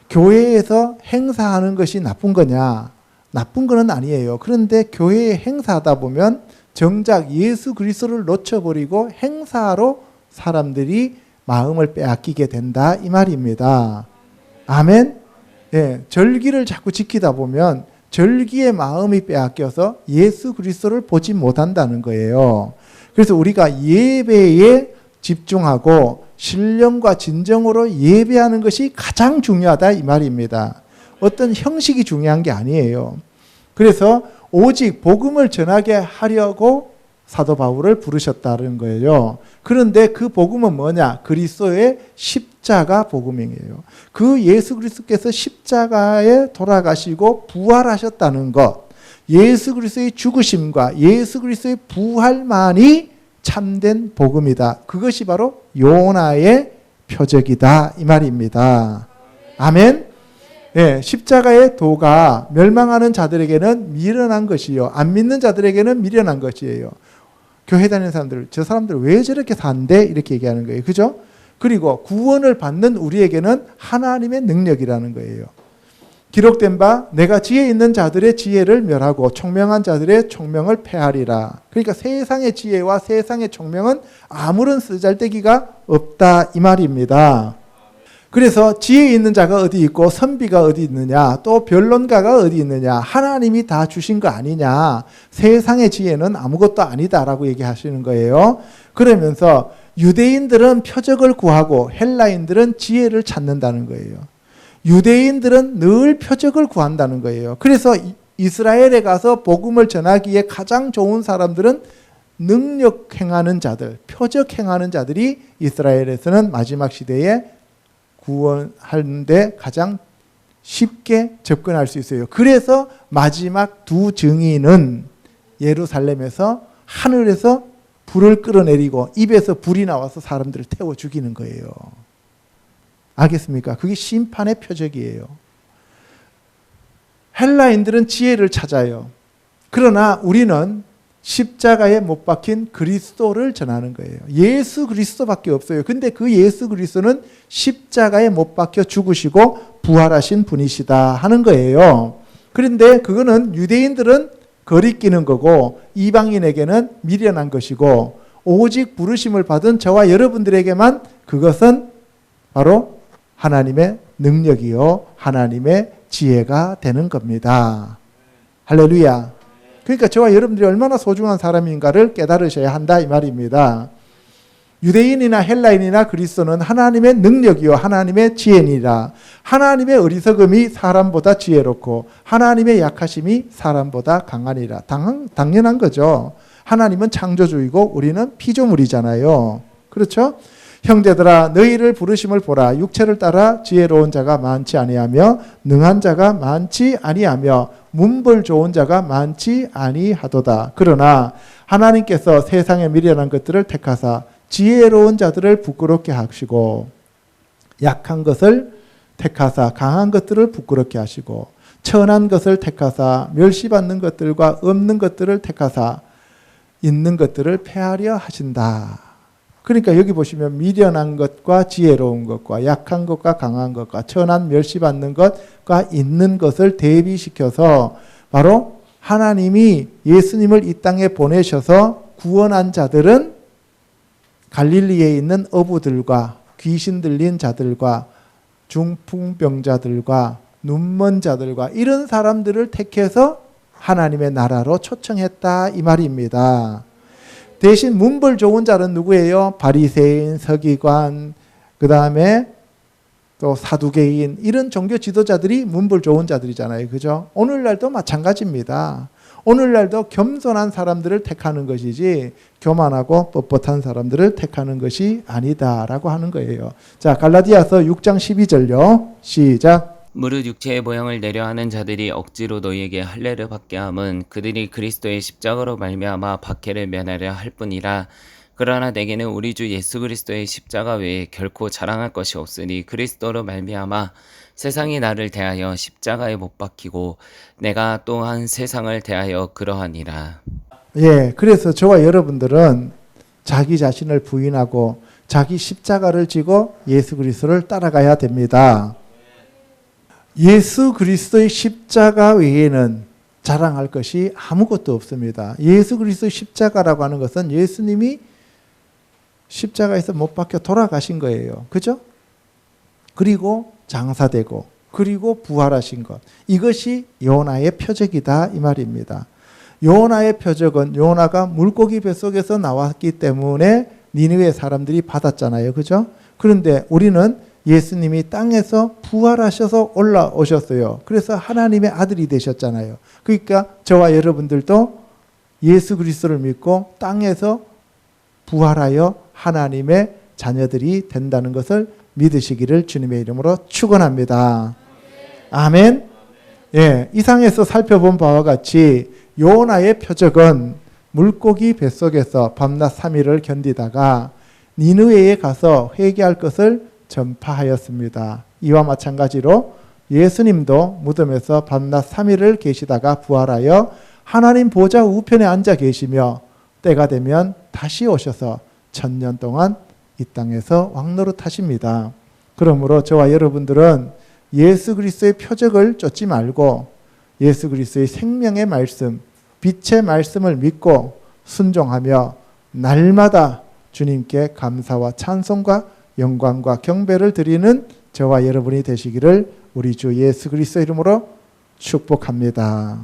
교회에서 행사하는 것이 나쁜 거냐? 나쁜 거는 아니에요. 그런데 교회에 행사하다 보면 정작 예수 그리스도를 놓쳐버리고 행사로 사람들이 마음을 빼앗기게 된다 이 말입니다. 아멘. 예, 절기를 자꾸 지키다 보면 절기의 마음이 빼앗겨서 예수 그리스도를 보지 못한다는 거예요. 그래서 우리가 예배에 집중하고 신령과 진정으로 예배하는 것이 가장 중요하다 이 말입니다. 어떤 형식이 중요한 게 아니에요. 그래서 오직 복음을 전하게 하려고 사도 바울을 부르셨다는 거예요. 그런데 그 복음은 뭐냐? 그리스도의 십자가 복음이에요. 그 예수 그리스도께서 십자가에 돌아가시고 부활하셨다는 것, 예수 그리스도의 죽으심과 예수 그리스도의 부활만이 참된 복음이다. 그것이 바로 요나의 표적이다 이 말입니다. 아멘. 네, 십자가의 도가 멸망하는 자들에게는 미련한 것이요 안 믿는 자들에게는 미련한 것이에요. 교회 다니는 사람들, 저 사람들 왜 저렇게 산대? 이렇게 얘기하는 거예요. 그죠? 그리고 구원을 받는 우리에게는 하나님의 능력이라는 거예요. 기록된 바 내가 지혜 있는 자들의 지혜를 멸하고 총명한 자들의 총명을 패하리라. 그러니까 세상의 지혜와 세상의 총명은 아무런 쓰잘데기가 없다 이 말입니다. 그래서 지혜 있는 자가 어디 있고 선비가 어디 있느냐, 또 변론가가 어디 있느냐, 하나님이 다 주신 거 아니냐, 세상의 지혜는 아무것도 아니다라고 얘기하시는 거예요. 그러면서 유대인들은 표적을 구하고 헬라인들은 지혜를 찾는다는 거예요. 유대인들은 늘 표적을 구한다는 거예요. 그래서 이스라엘에 가서 복음을 전하기에 가장 좋은 사람들은 능력 행하는 자들, 표적 행하는 자들이 이스라엘에서는 마지막 시대에 구원하는데 가장 쉽게 접근할 수 있어요. 그래서 마지막 두 증인은 예루살렘에서 하늘에서 불을 끌어내리고 입에서 불이 나와서 사람들을 태워 죽이는 거예요. 알겠습니까? 그게 심판의 표적이에요. 헬라인들은 지혜를 찾아요. 그러나 우리는 십자가에 못 박힌 그리스도를 전하는 거예요. 예수 그리스도밖에 없어요. 근데 그 예수 그리스도는 십자가에 못 박혀 죽으시고 부활하신 분이시다 하는 거예요. 그런데 그거는 유대인들은 거리끼는 거고 이방인에게는 미련한 것이고 오직 부르심을 받은 저와 여러분들에게만 그것은 바로 하나님의 능력이요 하나님의 지혜가 되는 겁니다. 할렐루야. 그러니까 저와 여러분들이 얼마나 소중한 사람인가를 깨달으셔야 한다 이 말입니다. 유대인이나 헬라인이나 그리스도는 하나님의 능력이요 하나님의 지혜니라. 하나님의 어리석음이 사람보다 지혜롭고 하나님의 약하심이 사람보다 강하니라. 당연한 거죠. 하나님은 창조주이고 우리는 피조물이잖아요. 그렇죠? 형제들아 너희를 부르심을 보라. 육체를 따라 지혜로운 자가 많지 아니하며 능한 자가 많지 아니하며 문벌 좋은 자가 많지 아니하도다. 그러나 하나님께서 세상에 미련한 것들을 택하사 지혜로운 자들을 부끄럽게 하시고 약한 것을 택하사 강한 것들을 부끄럽게 하시고 천한 것을 택하사 멸시받는 것들과 없는 것들을 택하사 있는 것들을 폐하려 하신다. 그러니까 여기 보시면 미련한 것과 지혜로운 것과 약한 것과 강한 것과 천한 멸시받는 것과 있는 것을 대비시켜서 바로 하나님이 예수님을 이 땅에 보내셔서 구원한 자들은 갈릴리에 있는 어부들과 귀신 들린 자들과 중풍병자들과 눈먼 자들과 이런 사람들을 택해서 하나님의 나라로 초청했다 이 말입니다. 대신 문벌 좋은 자는 누구예요? 바리새인, 서기관, 그 다음에 또 사두개인 이런 종교 지도자들이 문벌 좋은 자들이잖아요. 그죠? 오늘날도 마찬가지입니다. 오늘날도 겸손한 사람들을 택하는 것이지 교만하고 뻣뻣한 사람들을 택하는 것이 아니다라고 하는 거예요. 자, 갈라디아서 6장 12절요. 시작. 무릇 육체의 모형을 내려하는 자들이 억지로 너희에게 할례를 받게 함은 그들이 그리스도의 십자가로 말미암아 박해를 면하려 할 뿐이라. 그러나 내게는 우리 주 예수 그리스도의 십자가 외에 결코 자랑할 것이 없으니 그리스도로 말미암아 세상이 나를 대하여 십자가에 못 박히고 내가 또한 세상을 대하여 그러하니라. 예, 그래서 저와 여러분들은 자기 자신을 부인하고 자기 십자가를 지고 예수 그리스도를 따라가야 됩니다. 예수 그리스도의 십자가 외에는 자랑할 것이 아무것도 없습니다. 예수 그리스도의 십자가라고 하는 것은 예수님이 십자가에서 못 박혀 돌아가신 거예요. 그죠? 그리고 장사되고 그리고 부활하신 것. 이것이 요나의 표적이다 이 말입니다. 요나의 표적은 요나가 물고기 뱃속에서 나왔기 때문에 니느웨 사람들이 받았잖아요. 그죠? 그런데 우리는 예수님이 땅에서 부활하셔서 올라오셨어요. 그래서 하나님의 아들이 되셨잖아요. 그러니까 저와 여러분들도 예수 그리스도를 믿고 땅에서 부활하여 하나님의 자녀들이 된다는 것을 믿으시기를 주님의 이름으로 축원합니다. 아멘. 예, 이상에서 살펴본 바와 같이 요나의 표적은 물고기 뱃속에서 밤낮 3일을 견디다가 니느웨에 가서 회개할 것을 전파하였습니다. 이와 마찬가지로 예수님도 무덤에서 밤낮 3일을 계시다가 부활하여 하나님 보좌 우편에 앉아 계시며 때가 되면 다시 오셔서 1000년 동안 이 땅에서 왕노릇하십니다. 그러므로 저와 여러분들은 예수 그리스도의 표적을 쫓지 말고 예수 그리스도의 생명의 말씀, 빛의 말씀을 믿고 순종하며 날마다 주님께 감사와 찬송과 영광과 경배를 드리는 저와 여러분이 되시기를 우리 주 예수 그리스도 이름으로 축복합니다.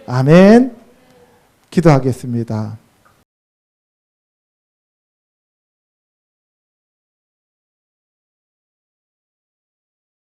아멘. 기도하겠습니다.